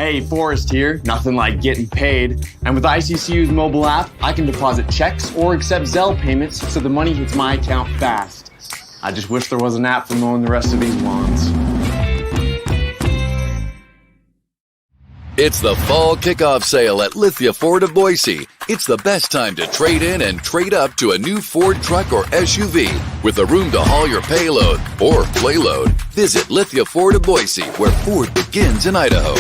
Hey, Forrest here. Nothing like getting paid. And with ICCU's mobile app, I can deposit checks or accept Zelle payments so the money hits my account fast. I just wish there was an app for mowing the rest of these lawns. It's the fall kickoff sale at Lithia Ford of Boise. It's the best time to trade in and trade up to a new Ford truck or SUV with the room to haul your payload or playload. Visit Lithia Ford of Boise, where Ford begins in Idaho.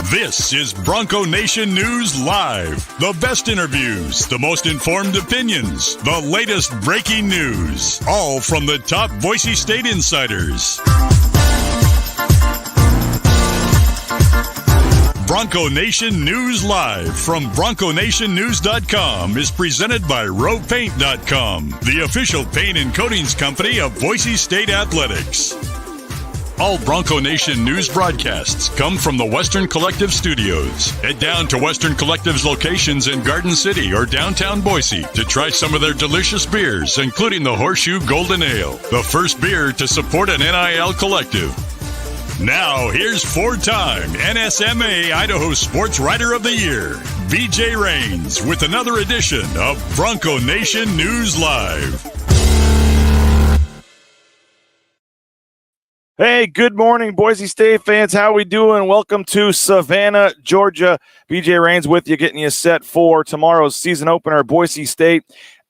This is Bronco Nation News Live. The best interviews, the most informed opinions, the latest breaking news, all from the top Boise State insiders. Bronco Nation News Live from BroncoNationNews.com is presented by RowPaint.com, the official paint and coatings company of Boise State Athletics. All Bronco Nation news broadcasts come from the Western Collective Studios. Head down to Western Collective's locations in Garden City or downtown Boise to try some of their delicious beers, including the Horseshoe Golden Ale, the first beer to support an NIL collective. Now, here's four-time NSMA Idaho Sports Writer of the Year, BJ Rains, with another edition of Bronco Nation News Live. Hey, good morning, Boise State fans. How we doing? Welcome to Savannah, Georgia. BJ Rains with you, getting you set for tomorrow's season opener, Boise State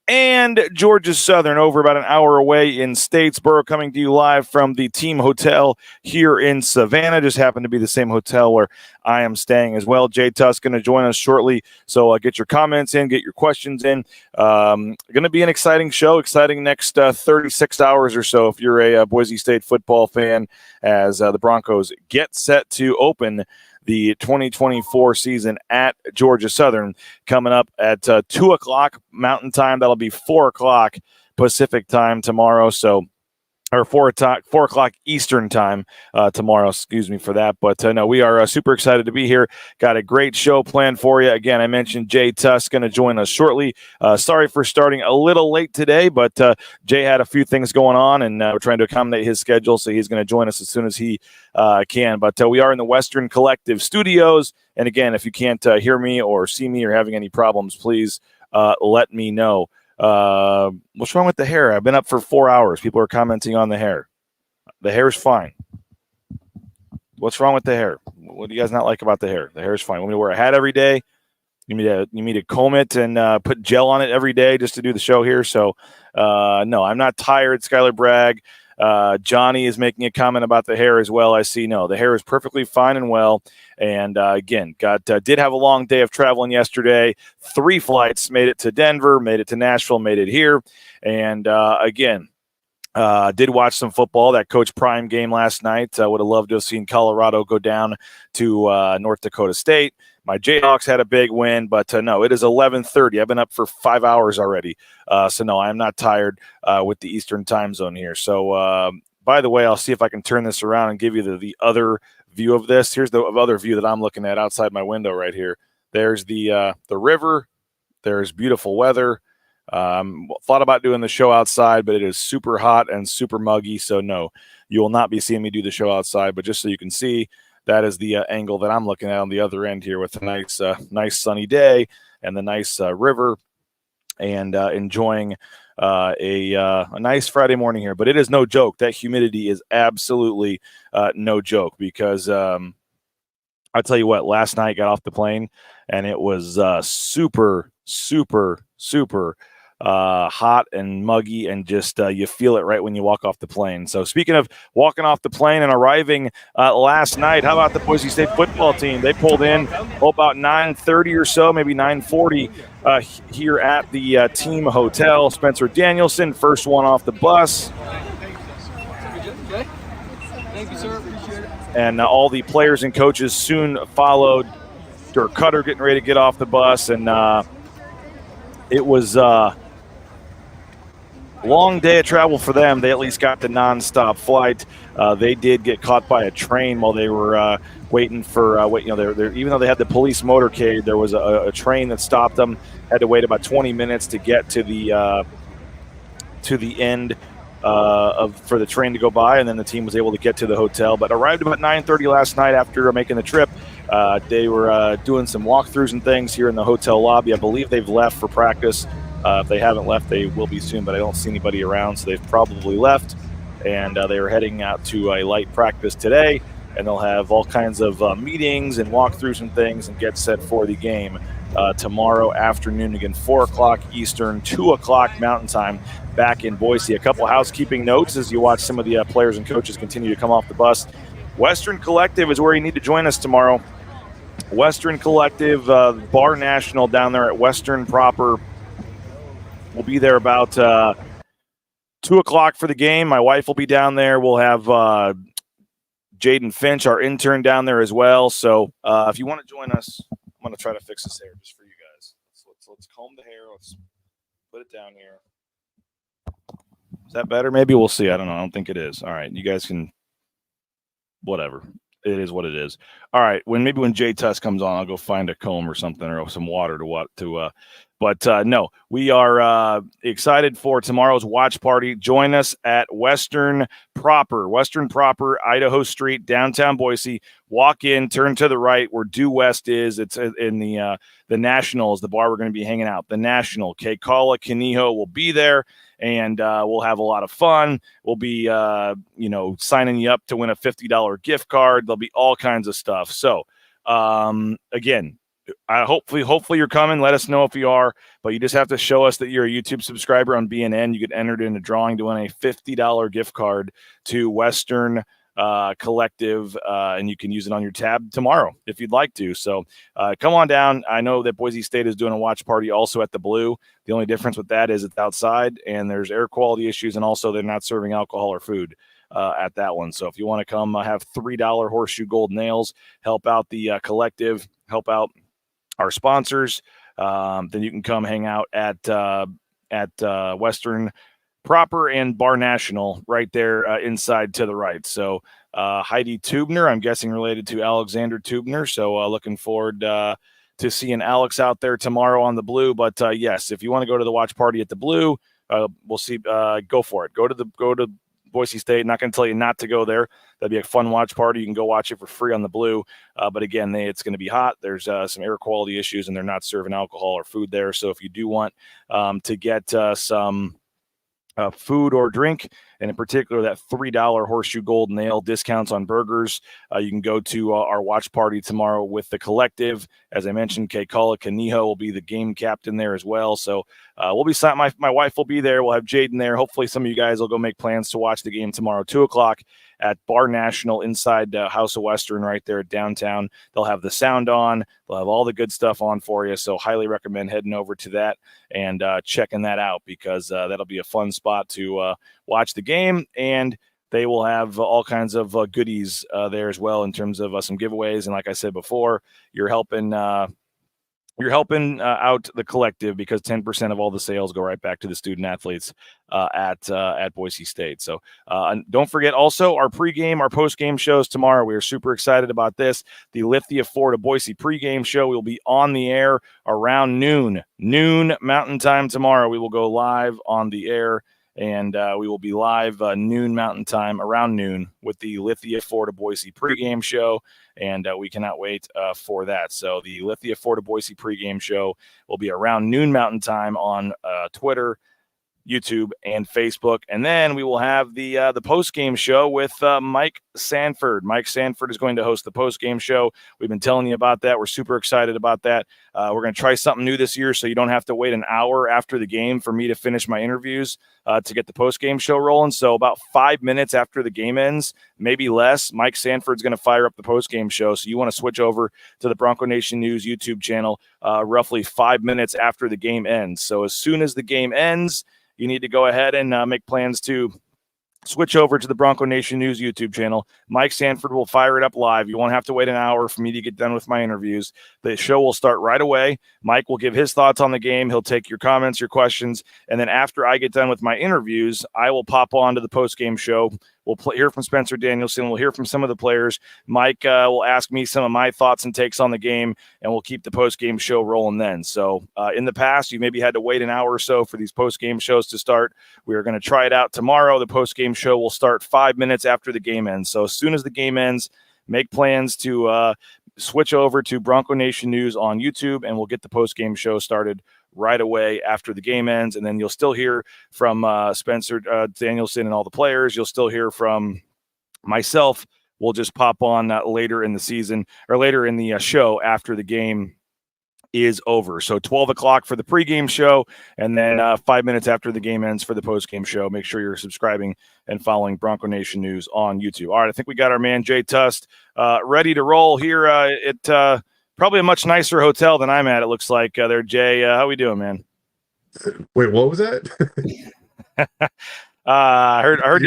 and Georgia Southern, over about an hour away in Statesboro, coming to you live from the team hotel here in Savannah. Just happened to be the same hotel where I am staying as well. Jay Tust going to join us shortly, so get your comments in, get your questions in. Going to be an exciting show, exciting next 36 hours or so if you're a Boise State football fan, as the Broncos get set to open the 2024 season at Georgia Southern, coming up at 2 o'clock Mountain Time. That'll be 4 o'clock Pacific Time tomorrow. So, or 4 o'clock Eastern Time tomorrow. Excuse me for that. But no, we are super excited to be here. Got a great show planned for you. Again, I mentioned Jay Tust going to join us shortly. Sorry for starting a little late today, but Jay had a few things going on, and we're trying to accommodate his schedule, so he's going to join us as soon as he can. But we are in the Western Collective Studios. And again, if you can't hear me or see me or having any problems, please let me know. What's wrong with the hair? I've been up for 4 hours. People are commenting on the hair. The hair's fine. What's wrong with the hair? What do you guys not like about the hair? The hair's fine. Want me to wear a hat every day? You need to comb it and put gel on it every day just to do the show here. So, no, I'm not tired. Skylar Bragg. Johnny is making a comment about the hair as well. I see. No, the hair is perfectly fine and well. And again, did have a long day of traveling yesterday. 3 flights, made it to Denver, made it to Nashville, made it here. And again, did watch some football. That Coach Prime game last night. Would have loved to have seen Colorado go down to North Dakota State. My Jayhawks had a big win, but no, it is 11:30. I've been up for 5 hours already. So no, I'm not tired with the Eastern time zone here. So by the way, I'll see if I can turn this around and give you the other view of this. Here's the other view that I'm looking at outside my window right here. There's the river. There's beautiful weather. Thought about doing the show outside, but it is super hot and super muggy. So no, you will not be seeing me do the show outside, but just so you can see, that is the angle that I'm looking at on the other end here, with a nice sunny day and the nice river, and enjoying a nice Friday morning here. But it is no joke. That humidity is absolutely no joke, because I'll tell you what, last night got off the plane and it was super, super, super hot and muggy, and just you feel it right when you walk off the plane. So speaking of walking off the plane and arriving last night, how about the Boise State football team? They pulled in about 9:30 or so, maybe 9:40 here at the team hotel. Spencer Danielson, first one off the bus. Thank you, sir. Appreciate it. And all the players and coaches soon followed. Dirk Cutter getting ready to get off the bus, and it was long day of travel for them. They at least got the nonstop flight. They did get caught by a train while they were waiting for even though they had the police motorcade, there was a train that stopped them. Had to wait about 20 minutes to get to the end for the train to go by, and then the team was able to get to the hotel. But arrived about 9:30 last night after making the trip. They were doing some walkthroughs and things here in the hotel lobby. I believe they've left for practice. If they haven't left, they will be soon, but I don't see anybody around, so they've probably left. And they were heading out to a light practice today, and they'll have all kinds of meetings and walkthroughs and things and get set for the game tomorrow afternoon. Again, 4 o'clock Eastern, 2 o'clock Mountain Time back in Boise. A couple housekeeping notes as you watch some of the players and coaches continue to come off the bus. Western Collective is where you need to join us tomorrow. Western Collective, Bar National down there at Western proper. We'll be there about 2 o'clock for the game. My wife will be down there. We'll have Jaden Finch, our intern, down there as well. So if you want to join us, I'm going to try to fix this hair just for you guys. Let's comb the hair. Let's put it down here. Is that better? Maybe we'll see. I don't know. I don't think it is. All right. You guys can whatever. It is what it is. All right. Maybe when Jay Tust comes on, I'll go find a comb or something or some water no, we are excited for tomorrow's watch party. Join us at Western Proper, Idaho Street, downtown Boise. Walk in, turn to the right where Due West is. It's in the National is the bar we're going to be hanging out. The National. Kala Kaniho will be there, and we'll have a lot of fun. We'll be, signing you up to win a $50 gift card. There'll be all kinds of stuff. So, again, hopefully you're coming. Let us know if you are, but you just have to show us that you're a YouTube subscriber on BNN. You get entered in a drawing to win a $50 gift card to Western Collective, and you can use it on your tab tomorrow if you'd like to. So come on down. I know that Boise State is doing a watch party also at the Blue. The only difference with that is it's outside and there's air quality issues, and also they're not serving alcohol or food at that one. So if you want to come have $3 Horseshoe Gold nails, help out the collective, help out our sponsors, then you can come hang out at Western Proper and Bar National right there inside to the right. So Heidi Tubner, I'm guessing related to Alexander Tubner. So looking forward to seeing Alex out there tomorrow on the Blue. But yes, if you want to go to the watch party at the Blue, we'll see. Go for it. Go to Boise State. Not going to tell you not to go there. That'd be a fun watch party. You can go watch it for free on the Blue. But again, it's going to be hot. There's some air quality issues, and they're not serving alcohol or food there. So if you do want to get some food or drink, and in particular that $3 Horseshoe Gold nail discounts on burgers, you can go to our watch party tomorrow with the collective. As I mentioned, Kala Kaniho will be the game captain there as well. So we'll be my wife will be there. We'll have Jaden there. Hopefully some of you guys will go make plans to watch the game tomorrow, 2 o'clock at Bar National inside House of Western right there at downtown. They'll have the sound on. They'll have all the good stuff on for you. So highly recommend heading over to that and checking that out, because that'll be a fun spot to watch the game. And they will have all kinds of goodies there as well in terms of some giveaways. And like I said before, you're helping out the collective, because 10% of all the sales go right back to the student athletes at Boise State. So don't forget also our pregame, our postgame shows tomorrow. We are super excited about this. The Lithia Ford of Boise pregame show will be on the air around noon Mountain Time tomorrow. We will go live on the air, and we will be live noon Mountain Time, around noon, with the Lithia Ford of Boise pregame show, and we cannot wait for that. So the Lithia Ford of Boise pregame show will be around noon Mountain Time on Twitter, YouTube, and Facebook. And then we will have the post-game show with Mike Sanford. Mike Sanford is going to host the post-game show. We've been telling you about that. We're super excited about that. We're going to try something new this year, so you don't have to wait an hour after the game for me to finish my interviews to get the post-game show rolling. So about 5 minutes after the game ends, maybe less, Mike Sanford's going to fire up the post-game show. So you want to switch over to the Bronco Nation News YouTube channel roughly 5 minutes after the game ends. So as soon as the game ends, you need to go ahead and make plans to switch over to the Bronco Nation News YouTube channel. Mike Sanford will fire it up live. You won't have to wait an hour for me to get done with my interviews. The show will start right away. Mike will give his thoughts on the game. He'll take your comments, your questions, and then after I get done with my interviews, I will pop on to the post-game show. We'll hear from Spencer Danielson. We'll hear from some of the players. Mike will ask me some of my thoughts and takes on the game, and we'll keep the post-game show rolling then. So in the past, you maybe had to wait an hour or so for these post-game shows to start. We are going to try it out tomorrow. The post-game show will start 5 minutes after the game ends. So as soon as the game ends, make plans to switch over to Bronco Nation News on YouTube, and we'll get the post-game show started right away after the game ends. And then you'll still hear from Spencer Danielson and all the players. You'll still hear from myself. We'll just pop on later in the season or later in the show after the game is over. So 12 o'clock for the pregame show, and then 5 minutes after the game ends for the postgame show. Make sure you're subscribing and following Bronco Nation News on YouTube. All right, I think we got our man Jay Tust ready to roll here at probably a much nicer hotel than I'm at, it looks like. There, Jay, how we doing, man? Wait, what was that? I heard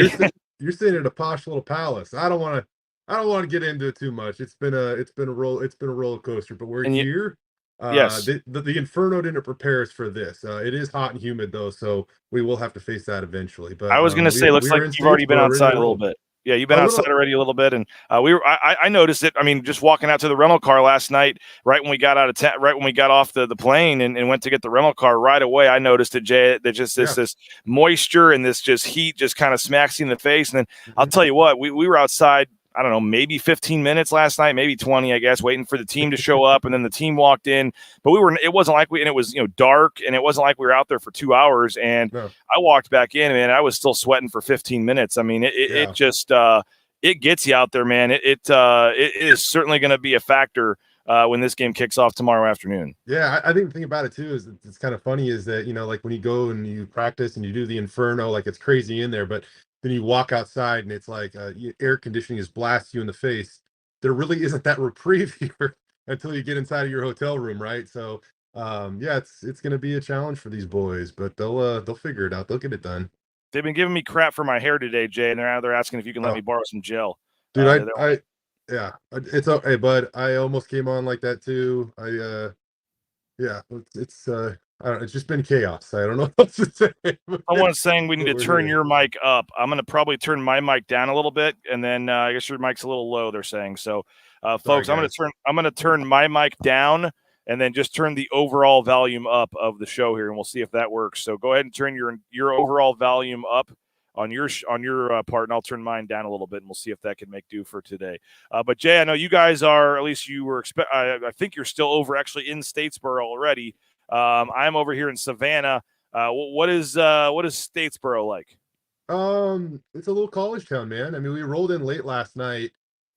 you're staying at a posh little palace. I don't want to get into it too much. It's been a roller coaster, but we're here. Yes. The Inferno didn't prepare us for this. It is hot and humid though, so we will have to face that eventually. But I was going to say, looks like you've already been outside a little bit. Yeah, you've been outside already a little bit, and I noticed it. I mean, just walking out to the rental car last night, right when we got right when we got off the plane and went to get the rental car, right away, I noticed that Jay, that just this moisture and this just heat just kind of smacks you in the face. And then I'll tell you what, we were outside, I don't know, maybe 15 minutes last night, maybe 20, I guess, waiting for the team to show up, and then the team walked in. But it wasn't like and it was dark, and it wasn't like we were out there for 2 hours. And I walked back in, and I was still sweating for 15 minutes. I mean, it just it gets you out there, man. It is certainly going to be a factor when this game kicks off tomorrow afternoon. Yeah, I think the thing about it too is it's kind of funny is that like when you go and you practice and you do the Inferno, like it's crazy in there, but then you walk outside and it's like air conditioning is blasting you in the face. There really isn't that reprieve here until you get inside of your hotel room, right? So it's going to be a challenge for these boys, but they'll figure it out. They'll get it done. They've been giving me crap for my hair today, Jay, and they're asking if you can let me borrow some gel. Dude, it's okay, bud. I almost came on like that too. I don't know, it's just been chaos. I don't know what to say. Someone's saying we need to turn your mic up. I'm going to probably turn my mic down a little bit, and then I guess your mic's a little low, they're saying. So, folks, I'm going to turn my mic down and then just turn the overall volume up of the show here, and we'll see if that works. So go ahead and turn your overall volume up on your part, and I'll turn mine down a little bit, and we'll see if that can make do for today. But Jay, I know you guys are, at least you were I think you're still over actually in Statesboro already. I'm over here in Savannah. What is Statesboro like? It's a little college town, man. I mean, we rolled in late last night,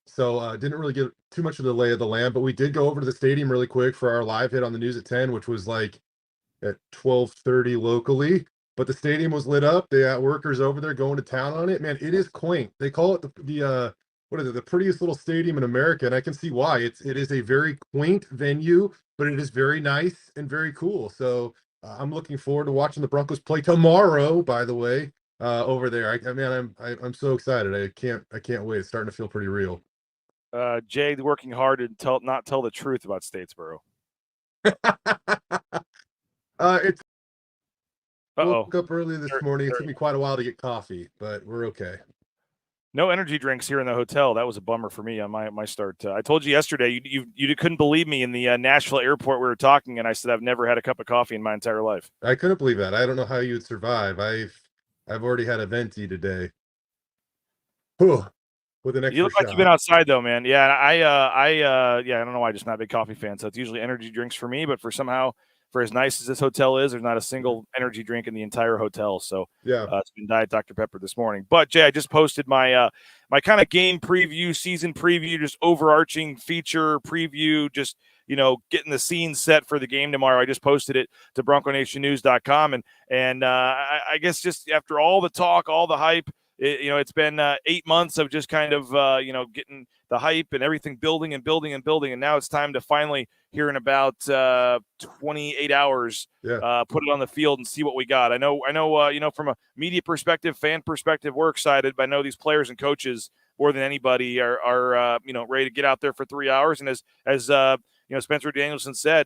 so didn't really get too much of the lay of the land, but we did go over to the stadium really quick for our live hit on the news at 10, which was like at 12:30 locally. But the stadium was lit up. They got workers over there going to town on it. Man, it is quaint. They call it the prettiest little stadium in America, and I can see why. It is a very quaint venue, but it is very nice and very cool. So I'm looking forward to watching the Broncos play tomorrow, by the way, over there. I'm so excited. I can't wait. It's starting to feel pretty real. Jay working hard to not tell the truth about Statesboro. Woke up early this morning. It took me quite a while to get coffee, but we're okay. No energy drinks here in the hotel. That was a bummer for me on my start. I told you yesterday you couldn't believe me in the Nashville airport. We were talking, and I said I've never had a cup of coffee in my entire life. I couldn't believe that. I don't know how you would survive. I've already had a venti today. Whew, with an extra You look like you've been outside though, man. Yeah, I don't know why. I'm just not a big coffee fan. So it's usually energy drinks for me, but for for as nice as this hotel is, there's not a single energy drink in the entire hotel. So Yeah. it's been Diet Dr. Pepper this morning. But Jay, I just posted my my kind of game preview, season preview, just overarching feature preview, just getting the scene set for the game tomorrow. I just posted it to BroncoNationNews.com, and I guess just after all the talk, all the hype, it's been 8 months of just kind of getting the hype and everything building and building and building, and now it's time to finally, here in about 28 hours, put it on the field and see what we got. I know from a media perspective, fan perspective, we're excited, but I know these players and coaches more than anybody are ready to get out there for 3 hours, and as Spencer Danielson said,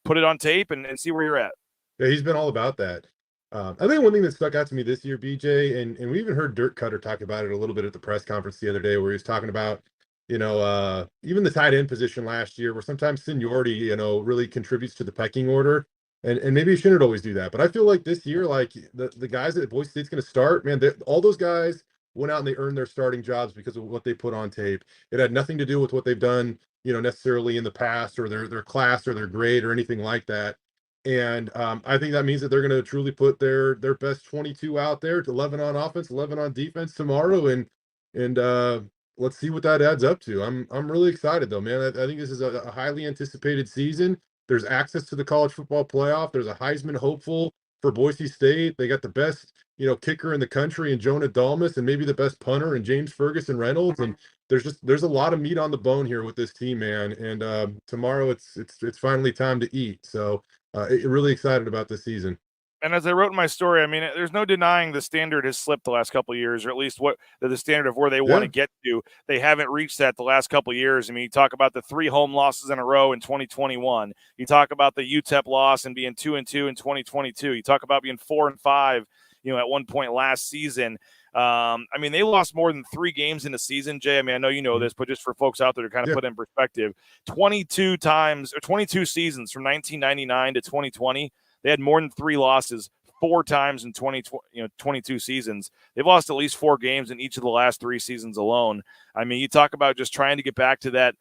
put it on tape and see where you're at. Yeah, he's been all about that. I think one thing that stuck out to me this year, BJ, and we even heard Dirk Cutter talk about it a little bit at the press conference the other day, where he was talking about, even the tight end position last year, where sometimes seniority, really contributes to the pecking order. And maybe you shouldn't always do that. But I feel like this year, like the guys that Boise State's going to start, man, all those guys went out and they earned their starting jobs because of what they put on tape. It had nothing to do with what they've done, necessarily in the past, or their class or their grade or anything like that. And I think that means that they're going to truly put their best 22 out there, to 11 on offense, 11 on defense tomorrow, and let's see what that adds up to. I'm really excited though, man. I think this is a highly anticipated season. There's access to the college football playoff. There's a Heisman hopeful for Boise State. They got the best kicker in the country in Jonah Dalmas, and maybe the best punter in James Ferguson Reynolds. And there's a lot of meat on the bone here with this team, man. And tomorrow it's finally time to eat. So. Really excited about this season. And as I wrote in my story, I mean, there's no denying the standard has slipped the last couple of years, or at least what the standard of where they want to get to. They haven't reached that the last couple of years. I mean, you talk about the 3 home losses in a row in 2021. You talk about the UTEP loss and being 2-2 in 2022. You talk about being 4-5, at one point last season. I mean, they lost more than 3 games in a season, Jay. I mean, I know you know this, but just for folks out there to kind of put in perspective, 22 seasons from 1999 to 2020, they had more than 3 losses 4 times in 22 seasons. They've lost at least 4 games in each of the last 3 seasons alone. I mean, you talk about just trying to get back to that,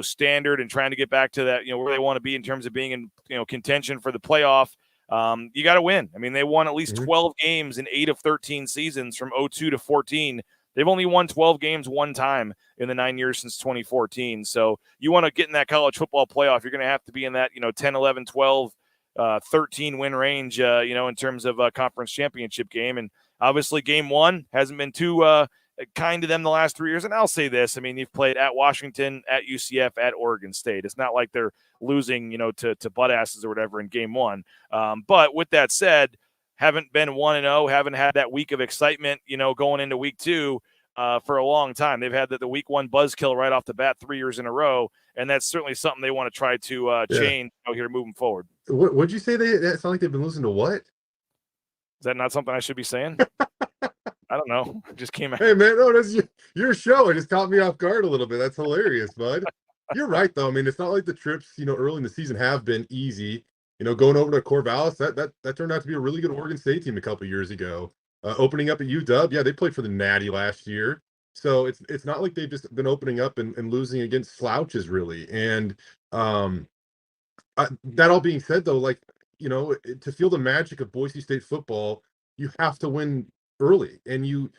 standard, and trying to get back to that, where they want to be in terms of being in, contention for the playoff. You got to win. I mean, they won at least 12 games in 8 of 13 seasons from 2002 to 14. They've only won 12 games one time in the 9 years since 2014. So you want to get in that college football playoff, you're going to have to be in that, 10, 11, 12, 13 win range, in terms of a conference championship game. And obviously game 1 hasn't been too kind to them the last 3 years. And I'll say this, I mean, you've played at Washington, at UCF, at Oregon State. It's not like they're losing, to butt asses or whatever in game 1. But with that said, haven't been 1-0, haven't had that week of excitement, going into week 2 for a long time. They've had the week 1 buzzkill right off the bat 3 years in a row. And that's certainly something they want to try to change here moving forward. What'd you say? That sound like they've been losing to what? Is that not something I should be saying? I don't know. It just came out. Hey, man, no, that's your show. It just caught me off guard a little bit. That's hilarious, bud. You're right, though. I mean, it's not like the trips, early in the season have been easy. Going over to Corvallis, that turned out to be a really good Oregon State team a couple years ago. Opening up at UW, they played for the Natty last year. So it's not like they've just been opening up and losing against slouches, really. And that all being said, though, to feel the magic of Boise State football, you have to win early, and you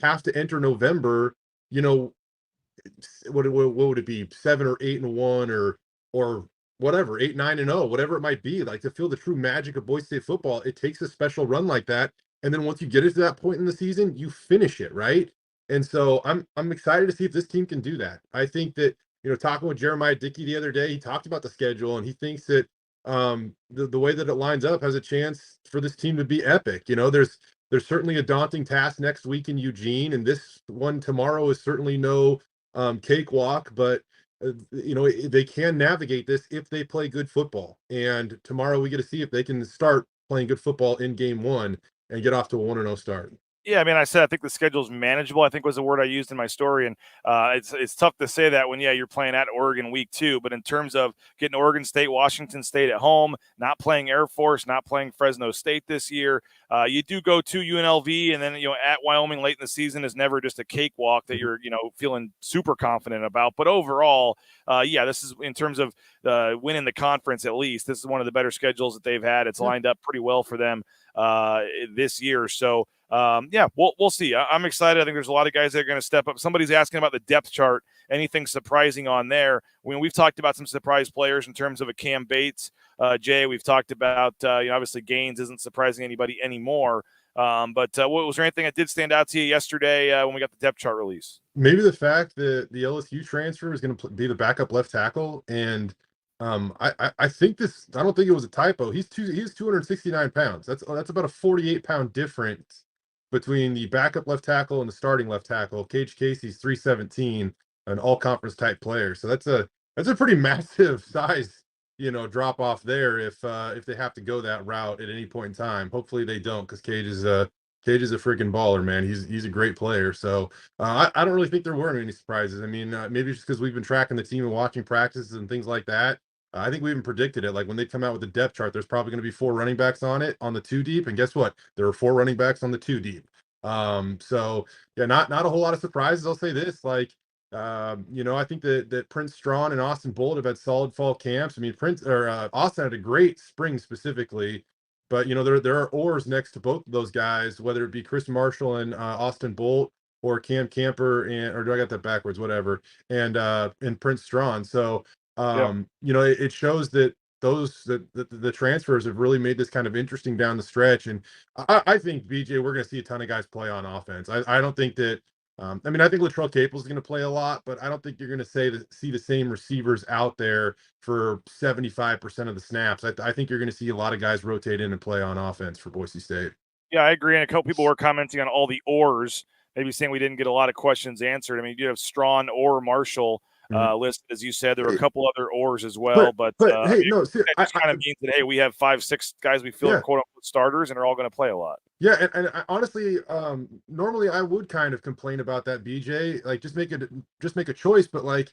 have to enter November, what would it be, 7 or 8-1 or whatever, 8-9-0, whatever it might be. Like, to feel the true magic of Boise State football, it takes a special run like that, and then once you get it to that point in the season, you finish it, right? And so I'm excited to see if this team can do that. I think that, talking with Jeremiah Dickey the other day, he talked about the schedule, and he thinks that the way that it lines up has a chance for this team to be epic. There's certainly a daunting task next week in Eugene, and this one tomorrow is certainly no cakewalk, but they can navigate this if they play good football. And tomorrow we get to see if they can start playing good football in game 1 and get off to a 1-0 start. Yeah, I mean, I think the schedule is manageable, I think was the word I used in my story. And it's tough to say that when, you're playing at Oregon week 2. But in terms of getting Oregon State, Washington State at home, not playing Air Force, not playing Fresno State this year, you do go to UNLV, and then, at Wyoming late in the season is never just a cakewalk that you're, feeling super confident about. But overall, this is in terms of winning the conference, at least, this is one of the better schedules that they've had. It's lined up pretty well for them this year. So, we'll see. I'm excited. I think there's a lot of guys that are going to step up. Somebody's asking about the depth chart. Anything surprising on there? We've talked about some surprise players in terms of a Cam Bates, Jay. We've talked about, obviously Gaines isn't surprising anybody anymore. But was there anything that did stand out to you yesterday when we got the depth chart release? Maybe the fact that the LSU transfer is going to be the backup left tackle, and I think this. I don't think it was a typo. He's 269 pounds. That's about a 48-pound difference between the backup left tackle and the starting left tackle. Cage Casey's 317, an all-conference type player. So that's a pretty massive size, drop off there if they have to go that route at any point in time. Hopefully they don't, because Cage is a freaking baller, man. He's a great player. So I don't really think there weren't any surprises. I mean, maybe just because we've been tracking the team and watching practices and things like that. I think we even predicted it. Like when they come out with the depth chart, there's probably going to be 4 running backs on it on the 2 deep. And guess what? There are 4 running backs on the 2 deep. So yeah, not a whole lot of surprises. I'll say this, like, I think that Prince Strawn and Austin Bolt have had solid fall camps. I mean, Austin had a great spring specifically, but there are oars next to both of those guys, whether it be Chris Marshall and Austin Bolt, or Cam Camper or do I got that backwards? Whatever. And Prince Strawn. So it shows that the transfers have really made this kind of interesting down the stretch. And I think, BJ, we're going to see a ton of guys play on offense. I don't think that. I think Latrell Caples is going to play a lot, but I don't think you're going to see the same receivers out there for 75% of the snaps. I think you're going to see a lot of guys rotate in and play on offense for Boise State. Yeah, I agree. And a couple people were commenting on all the ors, maybe saying we didn't get a lot of questions answered. I mean, you have Strawn or Marshall listed, as you said. There were a couple other ors as well, but hey, that kind of means that, hey, we have 5-6 guys we feel are quote unquote starters, and are all going to play a lot. Yeah, and I, honestly, normally I would kind of complain about that, BJ. Like, just make a choice. But like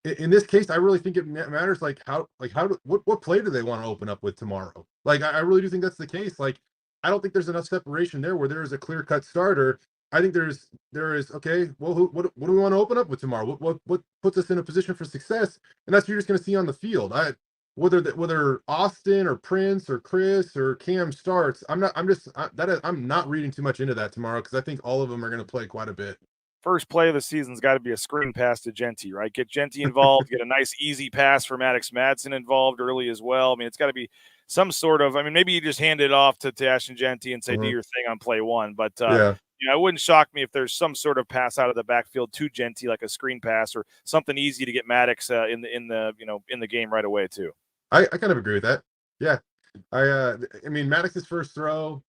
in this case, I really think it matters. What play do they want to open up with tomorrow? Like, I really do think that's the case. Like, I don't think there's enough separation there where there is a clear cut starter. I think there is okay. Well, what do we want to open up with tomorrow? What puts us in a position for success? And that's what you're just going to see on the field. Whether Austin or Prince or Chris or Cam starts, I'm not reading too much into that tomorrow, because I think all of them are going to play quite a bit. First play of the season's got to be a screen pass to Genty, right? Get Genty involved, get a nice easy pass for Maddox Madsen involved early as well. I mean, it's got to be some sort of. I mean, maybe you just hand it off to Ashton Genty and say, do your thing on play one. But it wouldn't shock me if there's some sort of pass out of the backfield to Genty, like a screen pass or something easy to get Maddox in the game right away too. I kind of agree with that. Yeah. I mean, Maddox's first throw,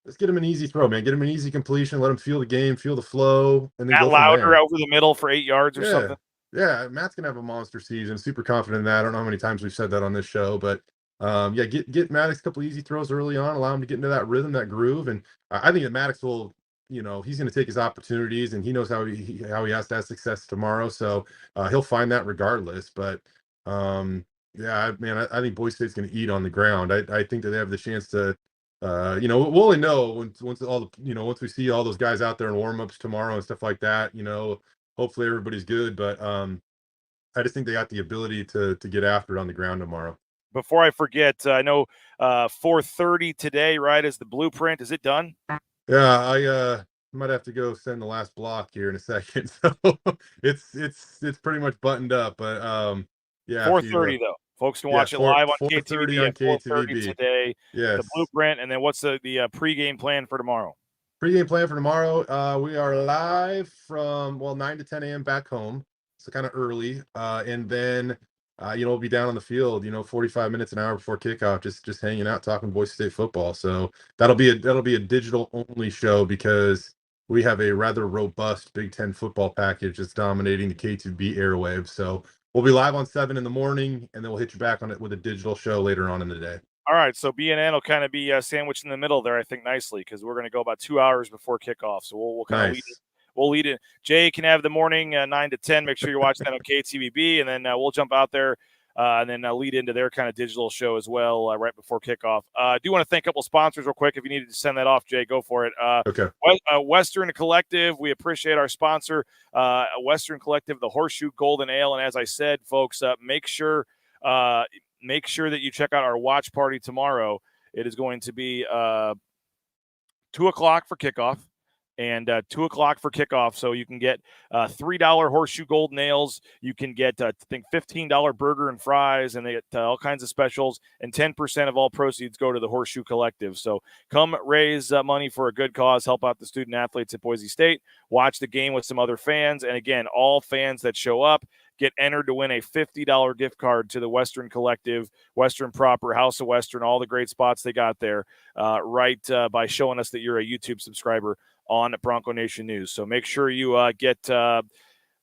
let's get him an easy throw, man. Get him an easy completion. Let him feel the game, feel the flow. And then Matt Louder over the middle for 8 yards or something. Yeah, Matt's going to have a monster season. Super confident in that. I don't know how many times we've said that on this show, but get Maddox a couple easy throws early on, allow him to get into that rhythm, that groove. And I think that Maddox will, he's going to take his opportunities, and he knows how he has to have success tomorrow. So he'll find that regardless. But yeah, man, I think Boise State's going to eat on the ground. I think that they have the chance to, we'll only know once we see all those guys out there in warmups tomorrow and stuff like that. Hopefully everybody's good, but I just think they got the ability to get after it on the ground tomorrow. Before I forget, I know 4:30 today, right? Is the blueprint? Is it done? Yeah, I might have to go send the last block here in a second. So it's pretty much buttoned up, but yeah. 4:30 though. Folks can watch it live on KTVB at 4:30 KTVB today. Yes. The blueprint, and then what's the pregame plan for tomorrow? Pregame plan for tomorrow. We are live from 9 to 10 a.m. back home, so kind of early. And then we'll be down on the field, 45 minutes, an hour before kickoff, just hanging out, talking Boise State football. So that'll be a digital only show, because we have a rather robust Big Ten football package that's dominating the KTVB airwaves. So we'll be live on 7 in the morning, and then we'll hit you back on it with a digital show later on in the day. All right, so BNN will kind of be sandwiched in the middle there, I think, nicely, because we're going to go about 2 hours before kickoff. So we'll kind of lead it. Nice. We'll lead it. Jay can have the morning 9 to 10. Make sure you watch that on KTVB, and then we'll jump out there and then lead into their kind of digital show as well right before kickoff. I do want to thank a couple sponsors real quick. If you needed to send that off, Jay, go for it. Okay. Western Collective, we appreciate our sponsor, Western Collective, the Horseshoe Golden Ale. And as I said, folks, make sure that you check out our watch party tomorrow. It is going to be 2 o'clock for kickoff. And 2 o'clock for kickoff, so you can get $3 Horseshoe Gold Nails. You can get, I think, $15 burger and fries, and they get all kinds of specials. And 10% of all proceeds go to the Horseshoe Collective. So come raise money for a good cause. Help out the student athletes at Boise State. Watch the game with some other fans. And again, all fans that show up get entered to win a $50 gift card to the Western Collective, Western Proper, House of Western, all the great spots they got there, by showing us that you're a YouTube subscriber on Bronco Nation News. So make sure you get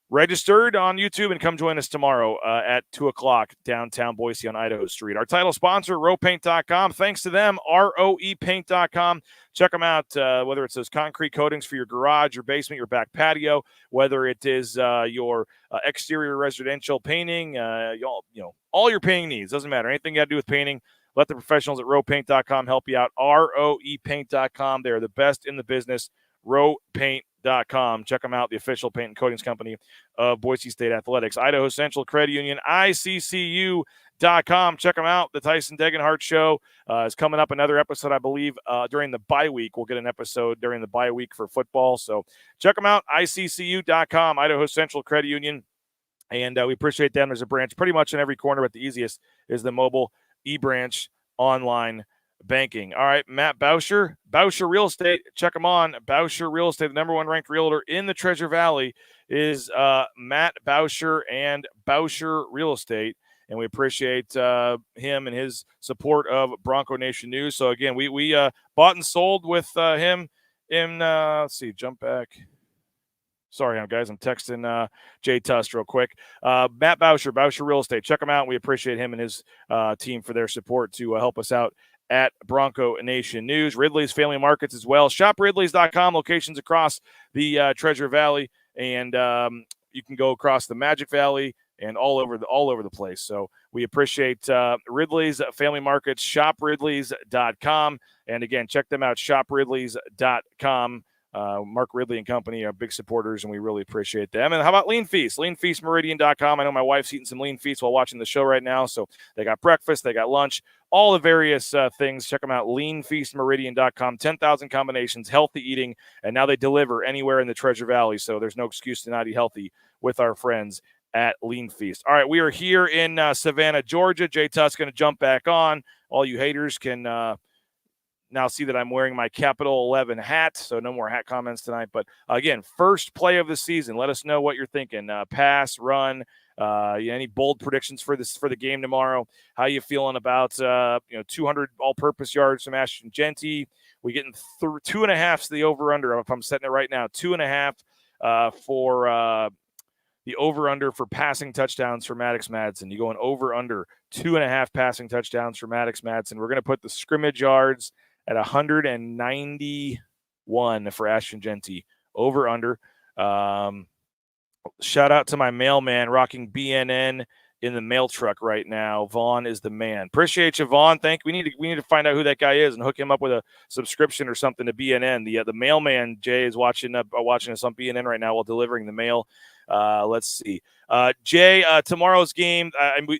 registered on YouTube and come join us tomorrow at 2 o'clock downtown Boise on Idaho Street. Our title sponsor, roepaint.com. Thanks to them, roepaint.com. Check them out, whether it's those concrete coatings for your garage, your basement, your back patio, whether it is your exterior residential painting, all your painting needs. Doesn't matter. Anything you got to do with painting, let the professionals at roepaint.com help you out. roepaint.com. They're the best in the business. roepaint.com. Check them out, the official paint and coatings company of Boise State Athletics. Idaho Central Credit Union, ICCU.com. Check them out. The Tyson Degenhart Show is coming up. Another episode, I believe, during the bye week. We'll get an episode during the bye week for football. So check them out, ICCU.com, Idaho Central Credit Union. And we appreciate them. There's a branch pretty much in every corner, but the easiest is the mobile eBranch online banking. All right, Matt Bauscher Real Estate. Check him on. Bauscher Real Estate, the number one ranked realtor in the Treasure Valley, is Matt Bauscher and Bauscher Real Estate. And we appreciate him and his support of Bronco Nation News. So, again, we bought and sold with him in, let's see, jump back. Sorry, guys, I'm texting Jay Tust real quick. Matt Bauscher Real Estate. Check him out. We appreciate him and his team for their support to help us out at Bronco Nation News. Ridley's Family Markets as well. ShopRidleys.com, locations across the Treasure Valley, and you can go across the Magic Valley and all over the place. So we appreciate Ridley's Family Markets, ShopRidleys.com, and again, check them out, ShopRidleys.com. Mark Ridley and company are big supporters, and we really appreciate them. And how about Lean Feast? LeanFeastMeridian.com. I know my wife's eating some Lean Feast while watching the show right now, so they got breakfast, they got lunch, all the various things. Check them out, LeanFeastMeridian.com. 10,000 combinations, healthy eating, and now they deliver anywhere in the Treasure Valley, so there's no excuse to not eat healthy with our friends at Lean Feast. All right, we are here in Savannah, Georgia. Jay Tust going to jump back on. All you haters can now see that I'm wearing my Capital 11 hat, so no more hat comments tonight. But again, first play of the season. Let us know what you're thinking. Pass, run, any bold predictions for the game tomorrow? How you feeling about 200 all-purpose yards from Ashton Genty? We getting 2.5 to the over/under. If I'm setting it right now, 2.5 for the over/under for passing touchdowns for Maddox Madsen. You going over/under 2.5 passing touchdowns for Maddox Madsen. We're going to put the scrimmage yards at 191 for Ashton Genty. Over/under. Shout out to my mailman rocking BNN in the mail truck right now. Vaughn is the man. Appreciate you, Vaughn. We need to find out who that guy is and hook him up with a subscription or something to BNN. The mailman Jay is watching us on BNN right now while delivering the mail. Let's see. Jay, tomorrow's game,